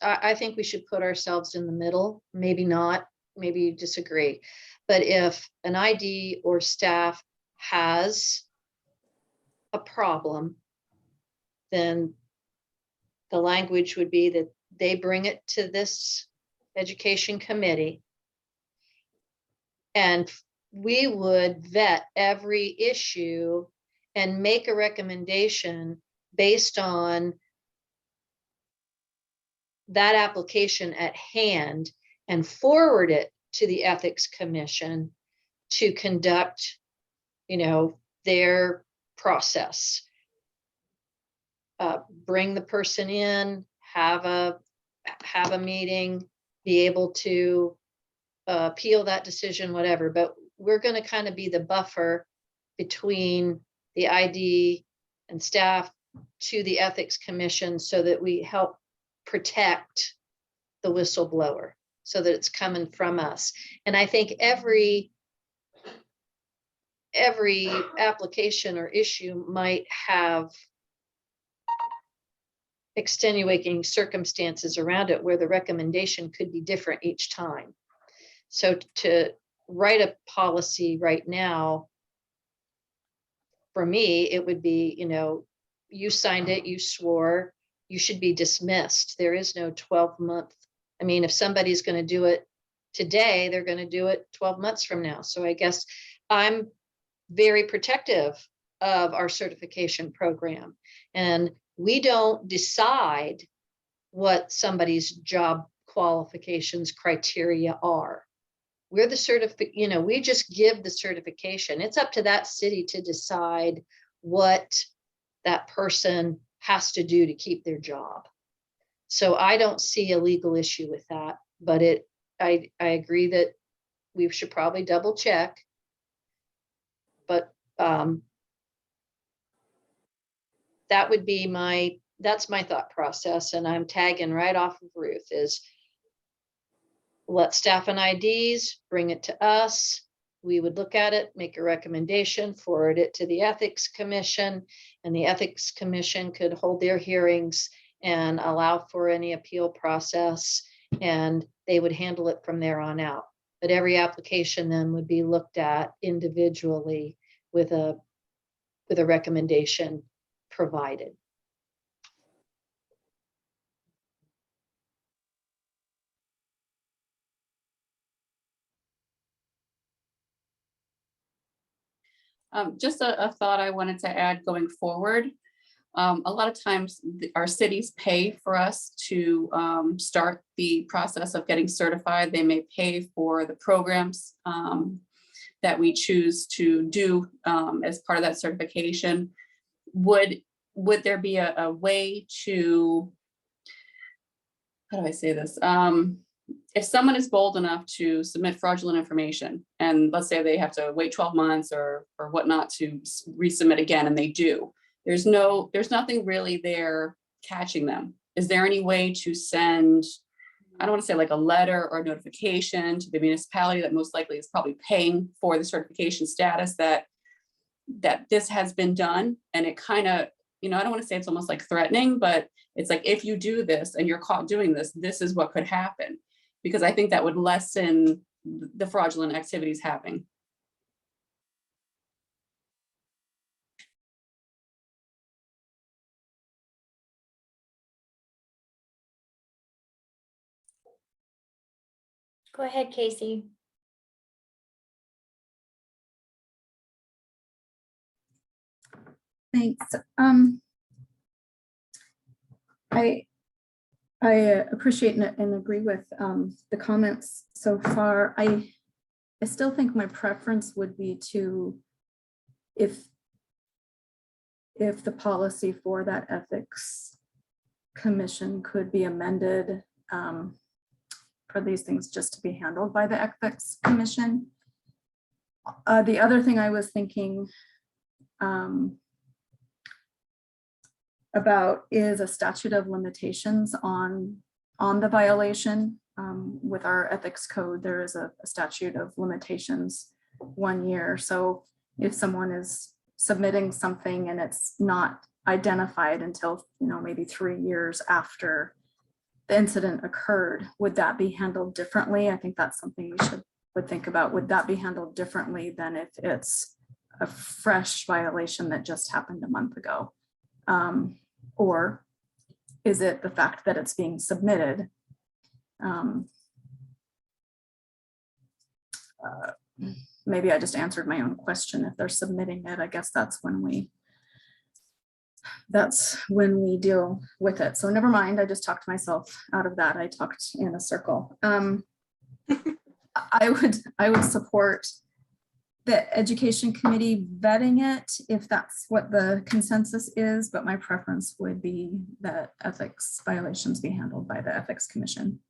I think we should put ourselves in the middle, maybe not, maybe you disagree. But if an ID or staff has a problem, then the language would be that they bring it to this education committee. And we would vet every issue and make a recommendation based on that application at hand and forward it to the Ethics Commission to conduct, their process. Bring the person in, have a meeting, be able to appeal that decision, whatever, but we're going to kind of be the buffer between the ID and staff to the Ethics Commission so that we help protect the whistleblower so that it's coming from us. And I think every application or issue might have extenuating circumstances around it where the recommendation could be different each time. So to write a policy right now, for me, it would be, you signed it, you swore, you should be dismissed. There is no 12-month. I mean, if somebody's going to do it today, they're going to do it 12 months from now. So I guess I'm very protective of our certification program. And we don't decide what somebody's job qualifications criteria are. We're the we just give the certification. It's up to that city to decide what that person has to do to keep their job. So I don't see a legal issue with that, but I agree that we should probably double check. But that would be that's my thought process. And I'm tagging right off of Ruth is let staff and IDs bring it to us. We would look at it, make a recommendation, forward it to the Ethics Commission, and the Ethics Commission could hold their hearings and allow for any appeal process, and they would handle it from there on out. But every application then would be looked at individually with a recommendation provided. Just a thought I wanted to add going forward. A lot of times our cities pay for us to start the process of getting certified. They may pay for the programs that we choose to do as part of that certification. Would there be a way to, how do I say this? If someone is bold enough to submit fraudulent information, and let's say they have to wait 12 months or whatnot to resubmit again, and they do, there's nothing really there catching them. Is there any way to send, I don't want to say like a letter or notification to the municipality that most likely is probably paying for the certification status that this has been done? And it kind of, I don't want to say it's almost like threatening, but it's like, if you do this and you're caught doing this, this is what could happen. Because I think that would lessen the fraudulent activities happening. Go ahead, Casey. Thanks. I appreciate and agree with the comments so far. I still think my preference would be to, if the policy for that ethics commission could be amended for these things just to be handled by the ethics commission. The other thing I was thinking about is a statute of limitations on the violation. With our ethics code, there is a statute of limitations 1 year. So if someone is submitting something and it's not identified until, maybe 3 years after the incident occurred, would that be handled differently? I think that's something we would think about. Would that be handled differently than if it's a fresh violation that just happened a month ago? Or is it the fact that it's being submitted? Maybe I just answered my own question. If they're submitting it, I guess that's when we deal with it. So never mind, I just talked myself out of that. I talked in a circle. I would support the education committee vetting it if that's what the consensus is, but my preference would be that ethics violations be handled by the ethics commission.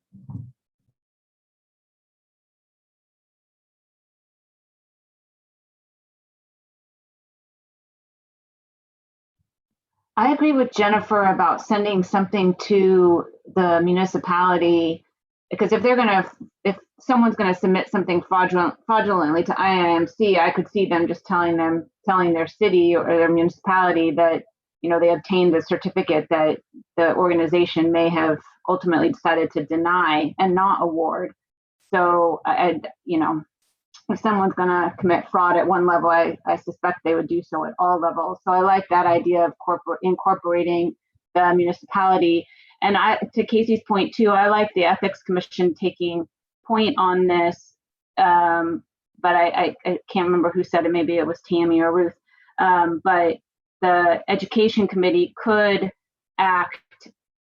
I agree with Jennifer about sending something to the municipality, because if someone's gonna submit something fraudulently to IIMC, I could see them just telling their city or their municipality that, they obtained the certificate that the organization may have ultimately decided to deny and not award. So, if someone's going to commit fraud at one level, I suspect they would do so at all levels. So I like that idea of incorporating the municipality. And to Casey's point too, I like the ethics commission taking point on this, but I can't remember who said it. Maybe it was Tammy or Ruth. But the education committee could act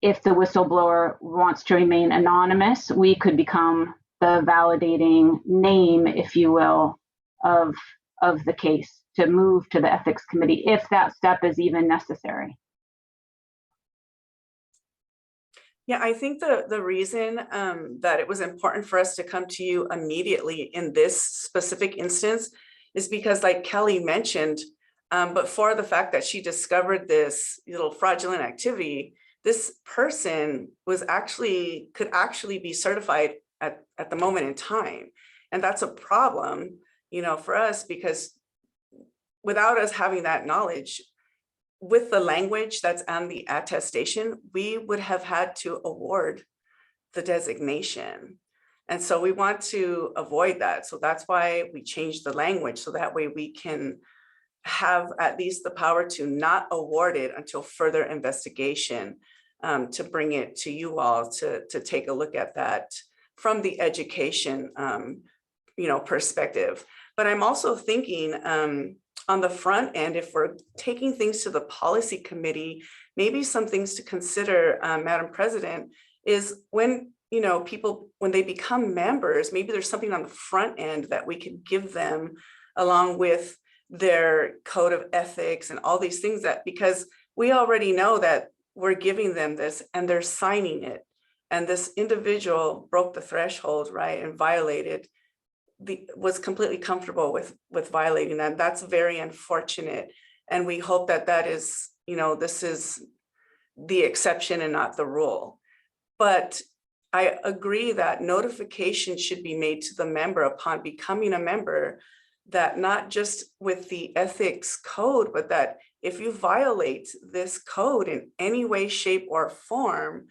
if the whistleblower wants to remain anonymous. We could become the validating name, if you will, of the case to move to the ethics committee, if that step is even necessary. Yeah, I think the reason that it was important for us to come to you immediately in this specific instance is because, like Kelly mentioned, but for the fact that she discovered this little fraudulent activity, this person could actually be certified at the moment in time. And that's a problem, for us, because without us having that knowledge, with the language that's on the attestation, we would have had to award the designation. And so we want to avoid that. So that's why we changed the language. So that way we can have at least the power to not award it until further investigation, to bring it to you all to take a look at that from the education, perspective. But I'm also thinking on the front end, if we're taking things to the policy committee, maybe some things to consider, Madam President, is when, people, when they become members, maybe there's something on the front end that we could give them along with their code of ethics and all these things, that because we already know that we're giving them this and they're signing it. And this individual broke the threshold, right, and violated, was completely comfortable with violating that. That's very unfortunate. And we hope that is, this is the exception and not the rule. But I agree that notification should be made to the member upon becoming a member, that not just with the ethics code, but that if you violate this code in any way, shape, or form,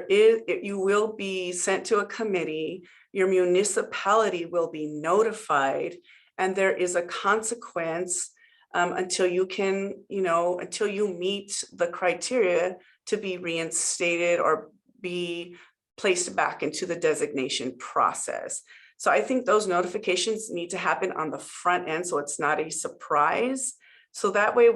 you will be sent to a committee, your municipality will be notified, and there is a consequence until you can, until you meet the criteria to be reinstated or be placed back into the designation process. So I think those notifications need to happen on the front end, so it's not a surprise So that way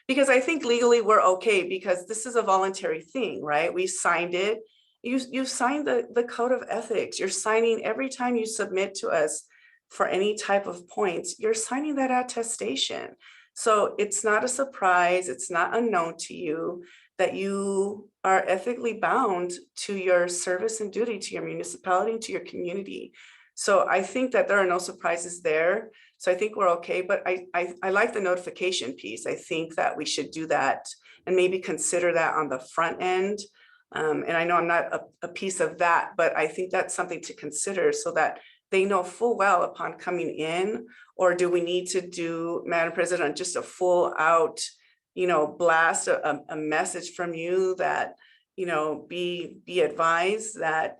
because I think legally we're okay, because this is a voluntary thing, right? We signed it. You signed the code of ethics. You're signing every time you submit to us for any type of points, you're signing that attestation. So it's not a surprise. It's not unknown to you that you are ethically bound to your service and duty to your municipality and to your community. So I think that there are no surprises there. So I think we're okay, but I like the notification piece. I think that we should do that and maybe consider that on the front end. And I know I'm not a piece of that, but I think that's something to consider so that they know full well upon coming in. Or do we need to do, Madam President, just a full out, blast, a message from you that, be advised that,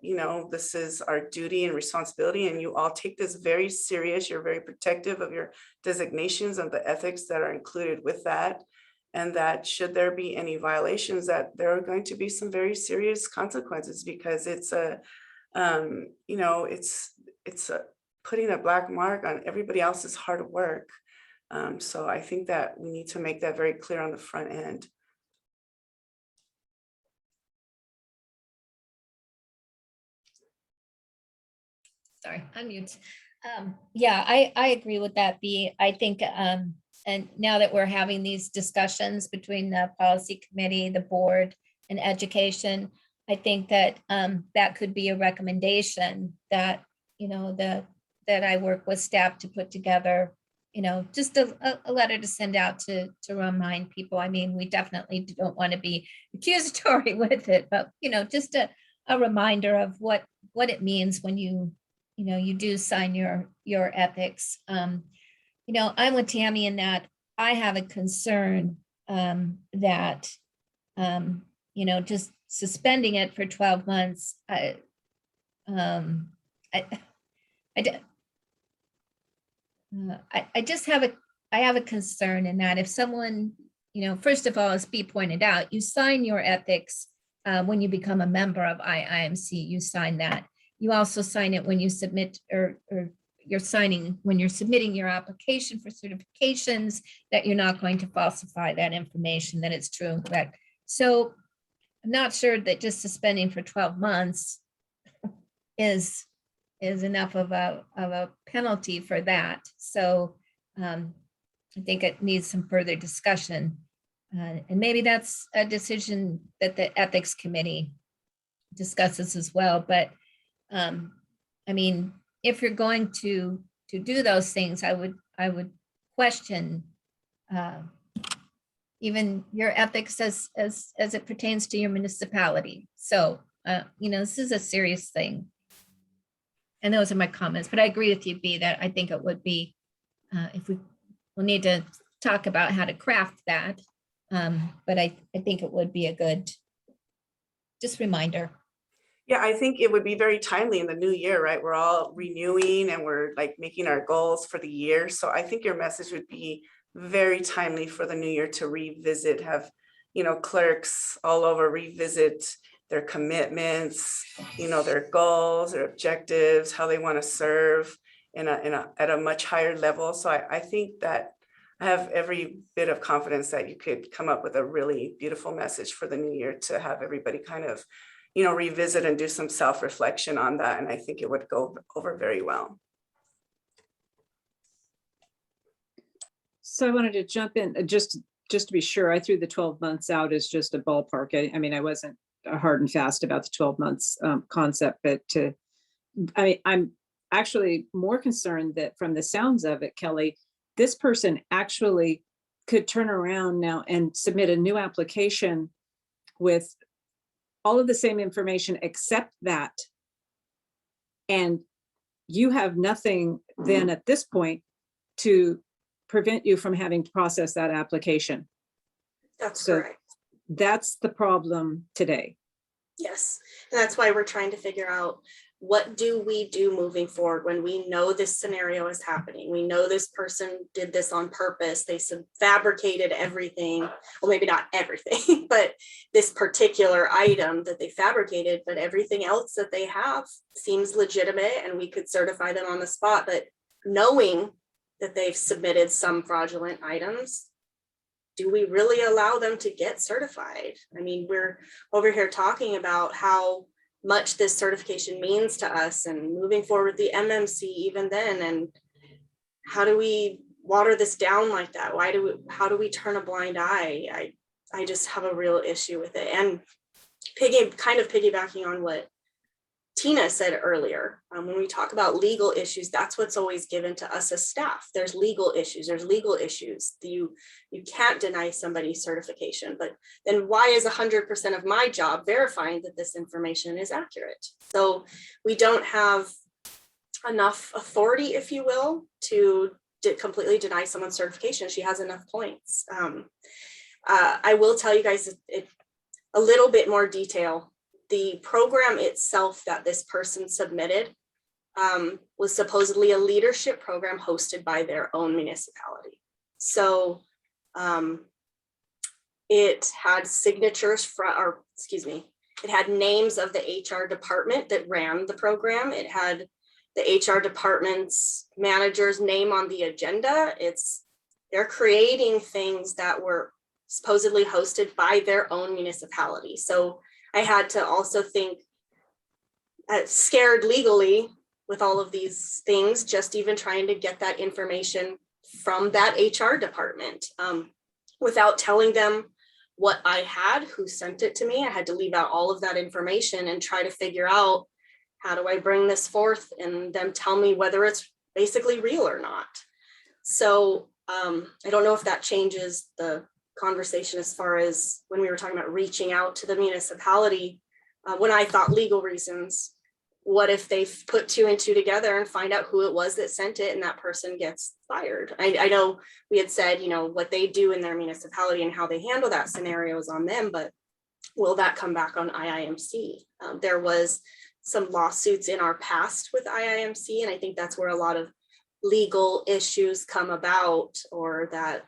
this is our duty and responsibility, and you all take this very serious. You're very protective of your designations and the ethics that are included with that. And that should there be any violations, that there are going to be some very serious consequences, because it's it's putting a black mark on everybody else's hard work. So I think that we need to make that very clear on the front end. Sorry, unmute. Yeah, I agree with that, B. I think, and now that we're having these discussions between the policy committee, the board, and education, I think that that could be a recommendation that, that I work with staff to put together, just a letter to send out to remind people. I mean, we definitely don't want to be accusatory with it, but, just a reminder of what it means when you do sign your ethics. I'm with Tammy in that I have a concern that, just suspending it for 12 months, I just have a concern in that if someone, first of all, as B pointed out, you sign your ethics when you become a member of IIMC, you sign that. You also sign it when you submit, or you're signing when you're submitting your application for certifications, that you're not going to falsify that information, that it's true and correct. So I'm not sure that just suspending for 12 months is enough of a penalty for that. So I think it needs some further discussion. And maybe that's a decision that the ethics committee discusses as well. But I mean, if you're going to do those things, I would question even your ethics as it pertains to your municipality. So this is a serious thing. And those are my comments, but I agree with you, B, that I think it would be, if we'll need to talk about how to craft that. But I think it would be a good, just reminder. Yeah, I think it would be very timely in the new year, right? We're all renewing and we're like making our goals for the year. So I think your message would be very timely for the new year to revisit, have, clerks all over revisit their commitments, their goals, their objectives, how they want to serve at a much higher level. So I think that I have every bit of confidence that you could come up with a really beautiful message for the new year to have everybody kind of, revisit and do some self-reflection on that. And I think it would go over very well. So I wanted to jump in just to be sure. I threw the 12 months out as just a ballpark. I mean, I wasn't hard and fast about the 12 months concept, but I'm actually more concerned that from the sounds of it, Kelly, this person actually could turn around now and submit a new application with all of the same information except that. And you have nothing then at this point to prevent you from having to process that application. That's So correct. that's the problem today. Yes, and that's why we're trying to figure out, what do we do moving forward when we know this scenario is happening? We know this person did this on purpose. They fabricated everything. Well, maybe not everything, but this particular item that they fabricated, but everything else that they have seems legitimate and we could certify them on the spot. But knowing that they've submitted some fraudulent items, do we really allow them to get certified? I mean, we're over here talking about how much this certification means to us and moving forward with the MMC even then, and how do we water this down like that? How do we turn a blind eye? I just have a real issue with it. And kind of piggybacking on what Tina said earlier, when we talk about legal issues, that's what's always given to us as staff. There's legal issues. You can't deny somebody certification, but then why is 100% of my job verifying that this information is accurate? So we don't have enough authority, if you will, to completely deny someone's certification. She has enough points. I will tell you guys a little bit more detail. The program itself that this person submitted was supposedly a leadership program hosted by their own municipality. So it had signatures it had names of the HR department that ran the program. It had the HR department's manager's name on the agenda. They're creating things that were supposedly hosted by their own municipality. So I had to also think, scared legally with all of these things, just even trying to get that information from that HR department without telling them what I had, who sent it to me. I had to leave out all of that information and try to figure out, how do I bring this forth and them tell me whether it's basically real or not. So I don't know if that changes the conversation as far as when we were talking about reaching out to the municipality. When I thought legal reasons, what if they put 2 and 2 together and find out who it was that sent it and that person gets fired? I know we had said, what they do in their municipality and how they handle that scenario is on them, but will that come back on IIMC? There was some lawsuits in our past with IIMC, and I think that's where a lot of legal issues come about, or that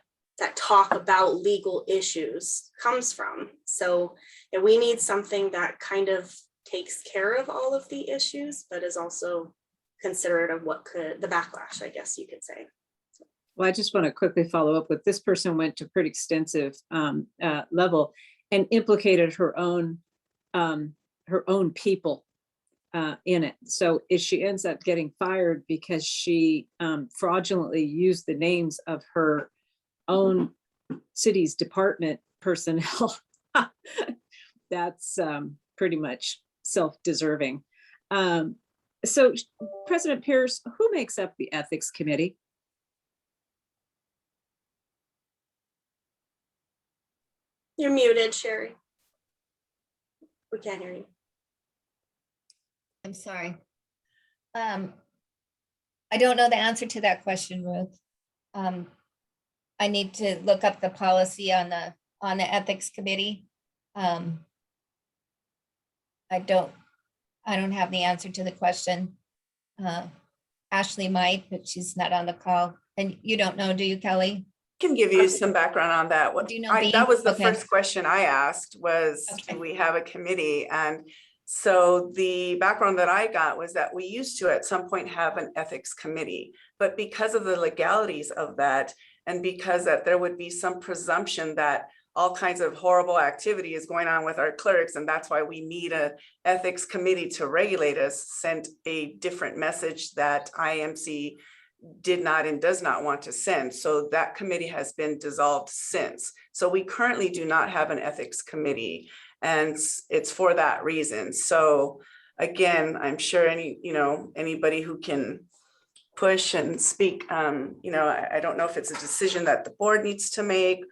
talk about legal issues comes from. So we need something that kind of takes care of all of the issues, but is also considerate of what could the backlash, I guess you could say. Well, I just want to quickly follow up with this person went to pretty extensive level and implicated her own people in it. So if she ends up getting fired because she fraudulently used the names of her own city's department personnel, that's pretty much self-deserving. So President Pierce, who makes up the ethics committee? You're muted, Sherry. We can't hear you. I'm sorry. I don't know the answer to that question, Ruth. I need to look up the policy on the ethics committee. I don't have the answer to the question. Ashley might, but she's not on the call. And you don't know, do you, Kelly? Can give you some background on that. Do you know That was the okay. first question I asked was, Okay. do we have a committee? And so the background that I got was that we used to at some point have an ethics committee, but because of the legalities of that, and because that there would be some presumption that all kinds of horrible activity is going on with our clerks, and that's why we need a ethics committee to regulate us, sent a different message that IIMC did not and does not want to send. So that committee has been dissolved since. So we currently do not have an ethics committee, and it's for that reason. So again, I'm sure anybody who can push and speak, I don't know if it's a decision that the board needs to make,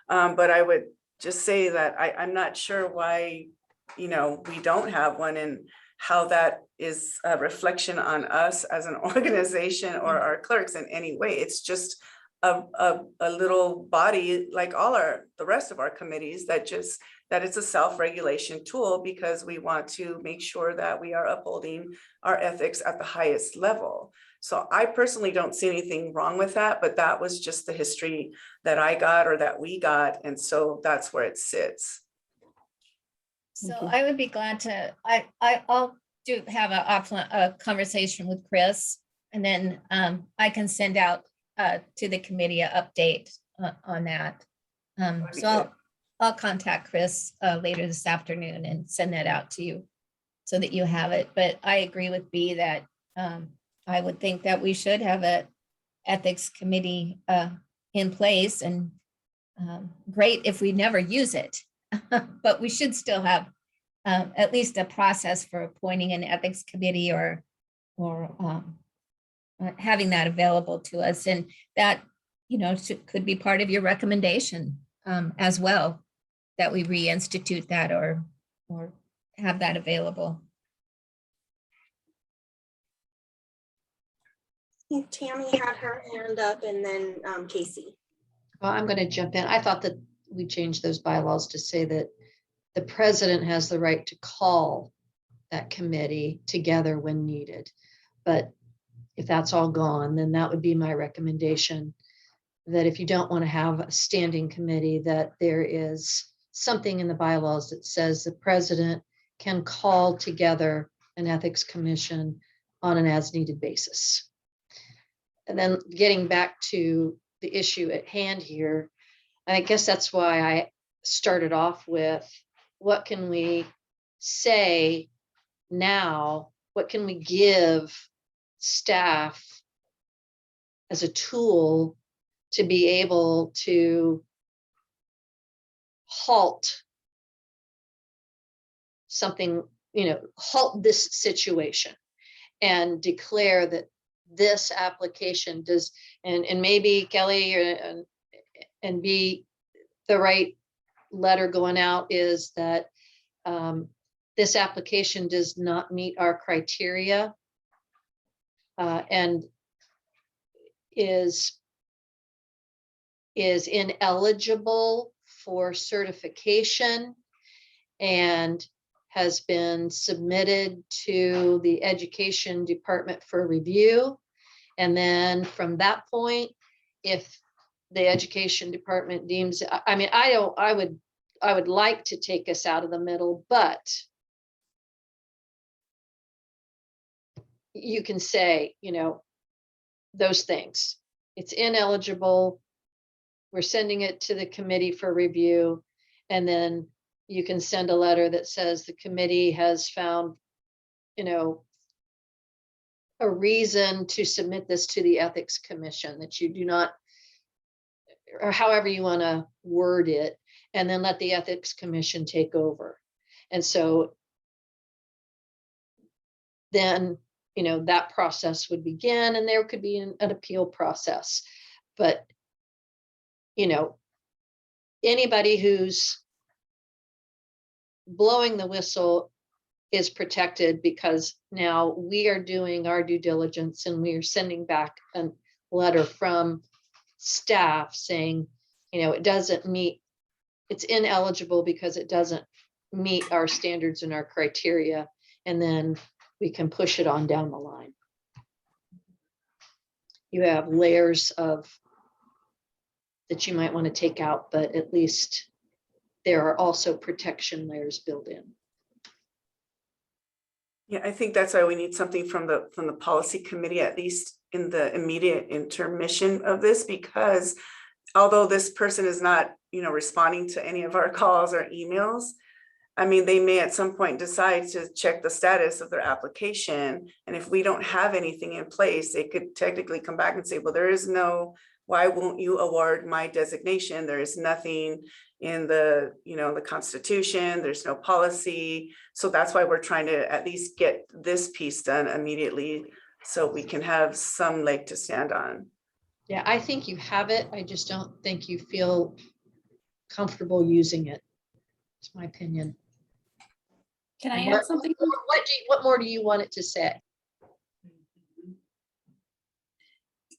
but I would just say that I'm not sure why, we don't have one, and how that is a reflection on us as an organization or our clerks in any way. It's just a little body like the rest of our committees that it's a self-regulation tool, because we want to make sure that we are upholding our ethics at the highest level. So I personally don't see anything wrong with that, but that was just the history that I got or that we got. And so that's where it sits. So I would be glad to, I'll have a conversation with Chris, and then I can send out to the committee an update on that. That'd be So good. I'll contact Chris later this afternoon and send that out to you so that you have it. But I agree with B that I would think that we should have a ethics committee in place, and great if we never use it, but we should still have at least a process for appointing an ethics committee or having that available to us, and that, you know, could be part of your recommendation as well, that we reinstitute that or have that available. Tammy had her hand up, and then Casey. Well, I'm going to jump in. I thought that we changed those bylaws to say that the president has the right to call that committee together when needed. But if that's all gone, then that would be my recommendation, that if you don't want to have a standing committee, that there is something in the bylaws that says the president can call together an ethics commission on an as-needed basis. And then getting back to the issue at hand here, I guess that's why I started off with, what can we say now? What can we give staff as a tool to be able to halt something, you know, halt this situation and declare that this application does, and maybe Kelly and be the right letter going out is that this application does not meet our criteria and is ineligible for certification and has been submitted to the education department for review. And then from that point, if the education department deems, I mean, I would like to take us out of the middle, but you can say, you know, those things. It's ineligible. We're sending it to the committee for review. And then you can send a letter that says the committee has found, you know, a reason to submit this to the ethics commission, that you do not, or however you want to word it, and then let the ethics commission take over. And so then, you know, that process would begin, and there could be an appeal process. But, you know, anybody who's blowing the whistle is protected, because now we are doing our due diligence and we are sending back a letter from staff saying, you know, it doesn't meet, it's ineligible because it doesn't meet our standards and our criteria. And then we can push it on down the line. You have layers of that you might want to take out, but at least there are also protection layers built in. Yeah, I think that's why we need something from the policy committee, at least in the immediate intermission of this, because although this person is not, you know, responding to any of our calls or emails, I mean, they may at some point decide to check the status of their application. And if we don't have anything in place, they could technically come back and say, well, there is no, why won't you award my designation? There is nothing in the, you know, the Constitution, there's no policy. So that's why we're trying to at least get this piece done immediately so we can have some leg to stand on. Yeah, I think you have it. I just don't think you feel comfortable using it. It's my opinion. Can I add something? What more do you want it to say?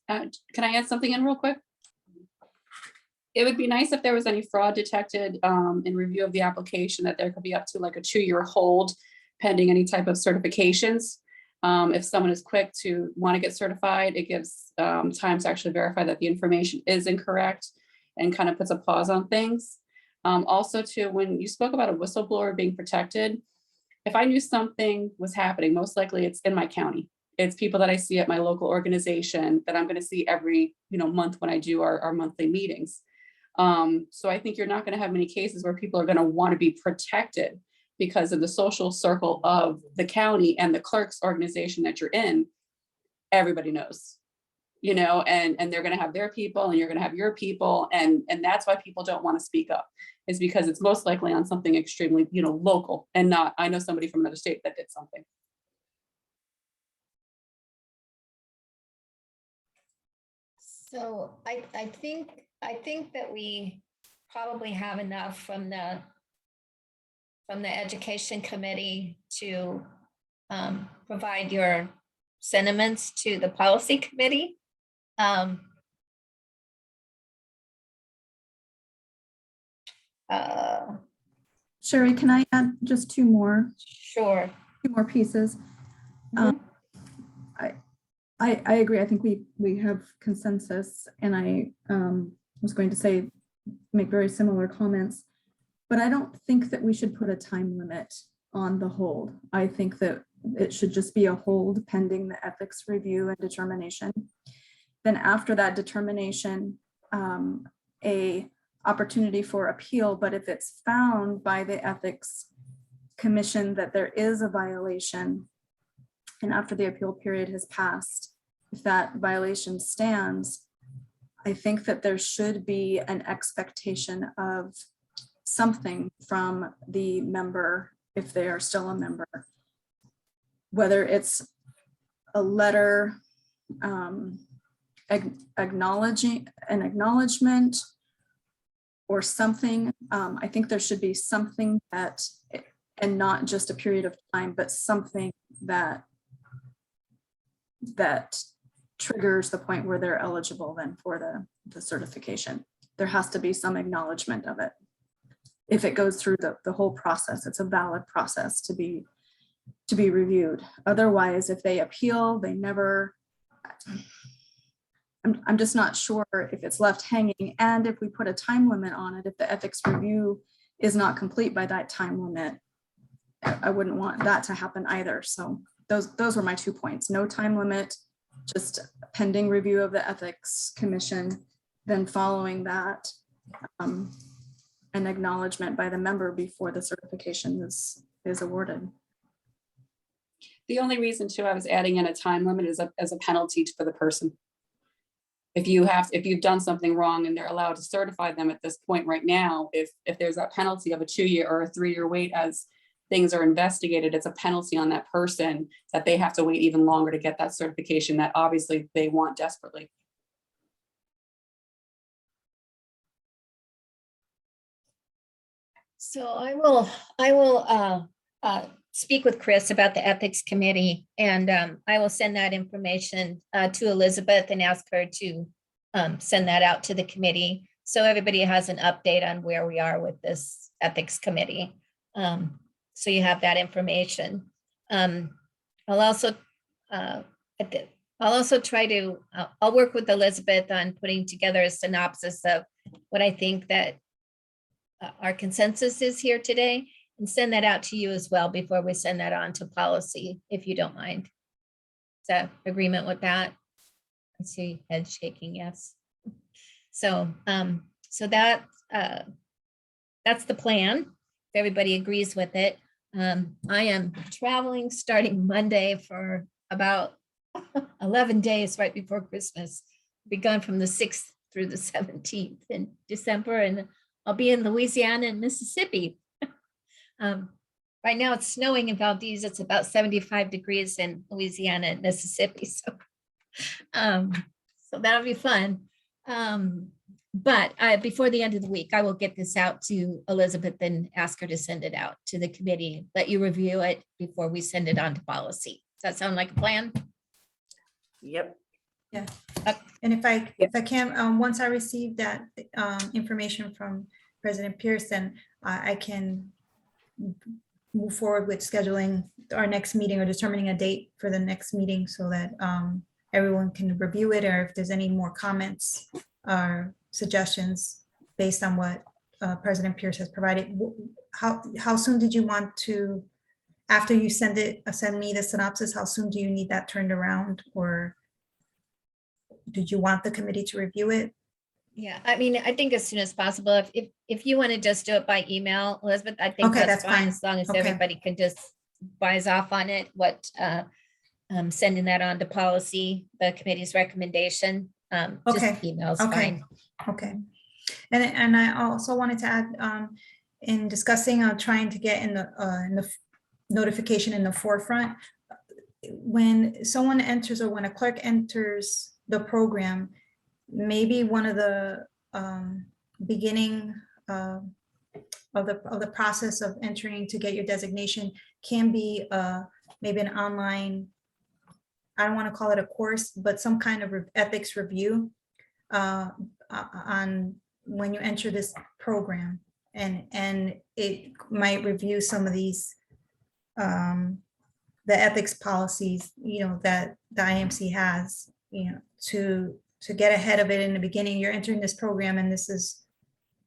Can I add something in real quick? It would be nice if there was any fraud detected in review of the application, that there could be up to like a 2-year hold pending any type of certifications. If someone is quick to want to get certified, it gives time to actually verify that the information is incorrect and kind of puts a pause on things. Also too, when you spoke about a whistleblower being protected, if I knew something was happening, most likely it's in my county. It's people that I see at my local organization that I'm going to see every, you know, month when I do our monthly meetings. So I think you're not going to have many cases where people are going to want to be protected because of the social circle of the county and the clerk's organization that you're in. Everybody knows, and they're going to have their people and you're going to have your people. And that's why people don't want to speak up, is because it's most likely on something extremely, local, and not, I know somebody from another state that did something. So I think that we probably have enough from the education committee to provide your sentiments to the policy committee. Sherry, can I add just two more Sure. pieces? I agree. I think we have consensus, and I was going to say, make very similar comments, but I don't think that we should put a time limit on the hold. I think that it should just be a hold pending the ethics review and determination. Then after that determination, a opportunity for appeal, but if it's found by the ethics commission that there is a violation, and after the appeal period has passed, if that violation stands, I think that there should be an expectation of something from the member, if they are still a member, whether it's a letter acknowledging an acknowledgement or something. I think there should be something that, and not just a period of time, but something that triggers the point where they're eligible then for the certification. There has to be some acknowledgement of it. If it goes through the whole process, it's a valid process to be reviewed. Otherwise, if they appeal, they never, I'm just not sure if it's left hanging. And if we put a time limit on it, if the ethics review is not complete by that time limit, I wouldn't want that to happen either. So those were my 2 points. No time limit, just pending review of the ethics commission. Then following that, an acknowledgement by the member before the certification is awarded. The only reason too, I was adding in a time limit as a penalty for the person. If you've done something wrong and they're allowed to certify them at this point right now, if there's that penalty of a 2-year or a 3-year wait as things are investigated, it's a penalty on that person that they have to wait even longer to get that certification that obviously they want desperately. So I will speak with Chris about the ethics committee, and I will send that information to Elizabeth and ask her to send that out to the committee, so everybody has an update on where we are with this ethics committee. So you have that information. I'll also try to, I'll work with Elizabeth on putting together a synopsis of what I think that our consensus is here today, and send that out to you as well before we send that on to policy, if you don't mind. Is that agreement with that? I see head shaking, yes. So that's the plan. If everybody agrees with it. I am traveling starting Monday for about 11 days right before Christmas. Be gone from the 6th through the 17th in December, and I'll be in Louisiana and Mississippi. Right now it's snowing in Valdez. It's about 75 degrees in Louisiana and Mississippi. So that'll be fun. But before the end of the week, I will get this out to Elizabeth and ask her to send it out to the committee, let you review it before we send it on to policy. Does that sound like a plan? Yep. Yeah. And if I can, once I receive that information from President Pearson, I can move forward with scheduling our next meeting or determining a date for the next meeting so that everyone can review it, or if there's any more comments or suggestions based on what President Pierce has provided. How soon did you want to, after you send me the synopsis, how soon do you need that turned around? Or did you want the committee to review it? Yeah, I mean, I think as soon as possible, if you want to just do it by email, Elizabeth, I think Okay, that's that's fine, fine. as long as Okay. everybody can just buys off on it, sending that on to policy, the committee's recommendation. Just Okay, email's okay. fine. Okay. And I also wanted to add, in discussing, trying to get in the notification in the forefront. When someone enters or when a clerk enters the program, maybe one of the beginning of the process of entering to get your designation can be maybe an online, I don't want to call it a course, but some kind of ethics review on when you enter this program, and it might review some of these the ethics policies, that the IMC has, to get ahead of it in the beginning. You're entering this program and this is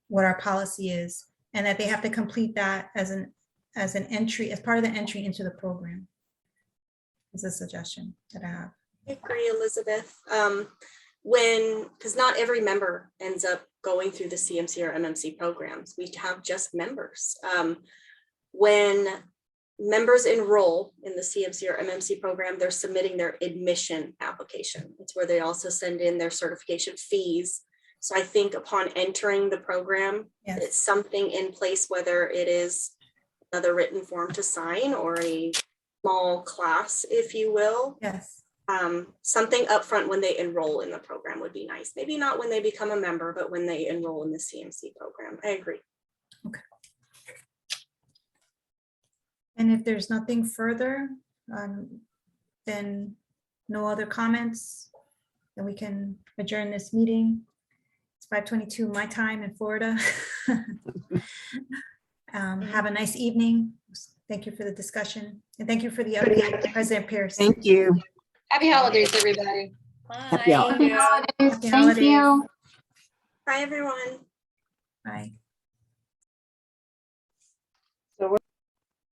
what our policy is, and that they have to complete that as an entry, as part of the entry into the program. Is a suggestion that I have. I agree, Elizabeth. Because not every member ends up going through the CMC or MMC programs. We have just members. When members enroll in the CMC or MMC program, they're submitting their admission application. It's where they also send in their certification fees. So I think upon entering the program, Yes. it's something in place, whether it is another written form to sign or a small class, if you will. Yes. Something upfront when they enroll in the program would be nice. Maybe not when they become a member, but when they enroll in the CMC program. I agree. Okay. And if there's nothing further, then no other comments, then we can adjourn this meeting. It's 5:22 my time in Florida. Have a nice evening. Thank you for the discussion, and thank you for the update, President Pierce. Thank you. Happy holidays, everybody. Happy holidays. Happy holidays. Happy Thank you. Bye, everyone. Bye.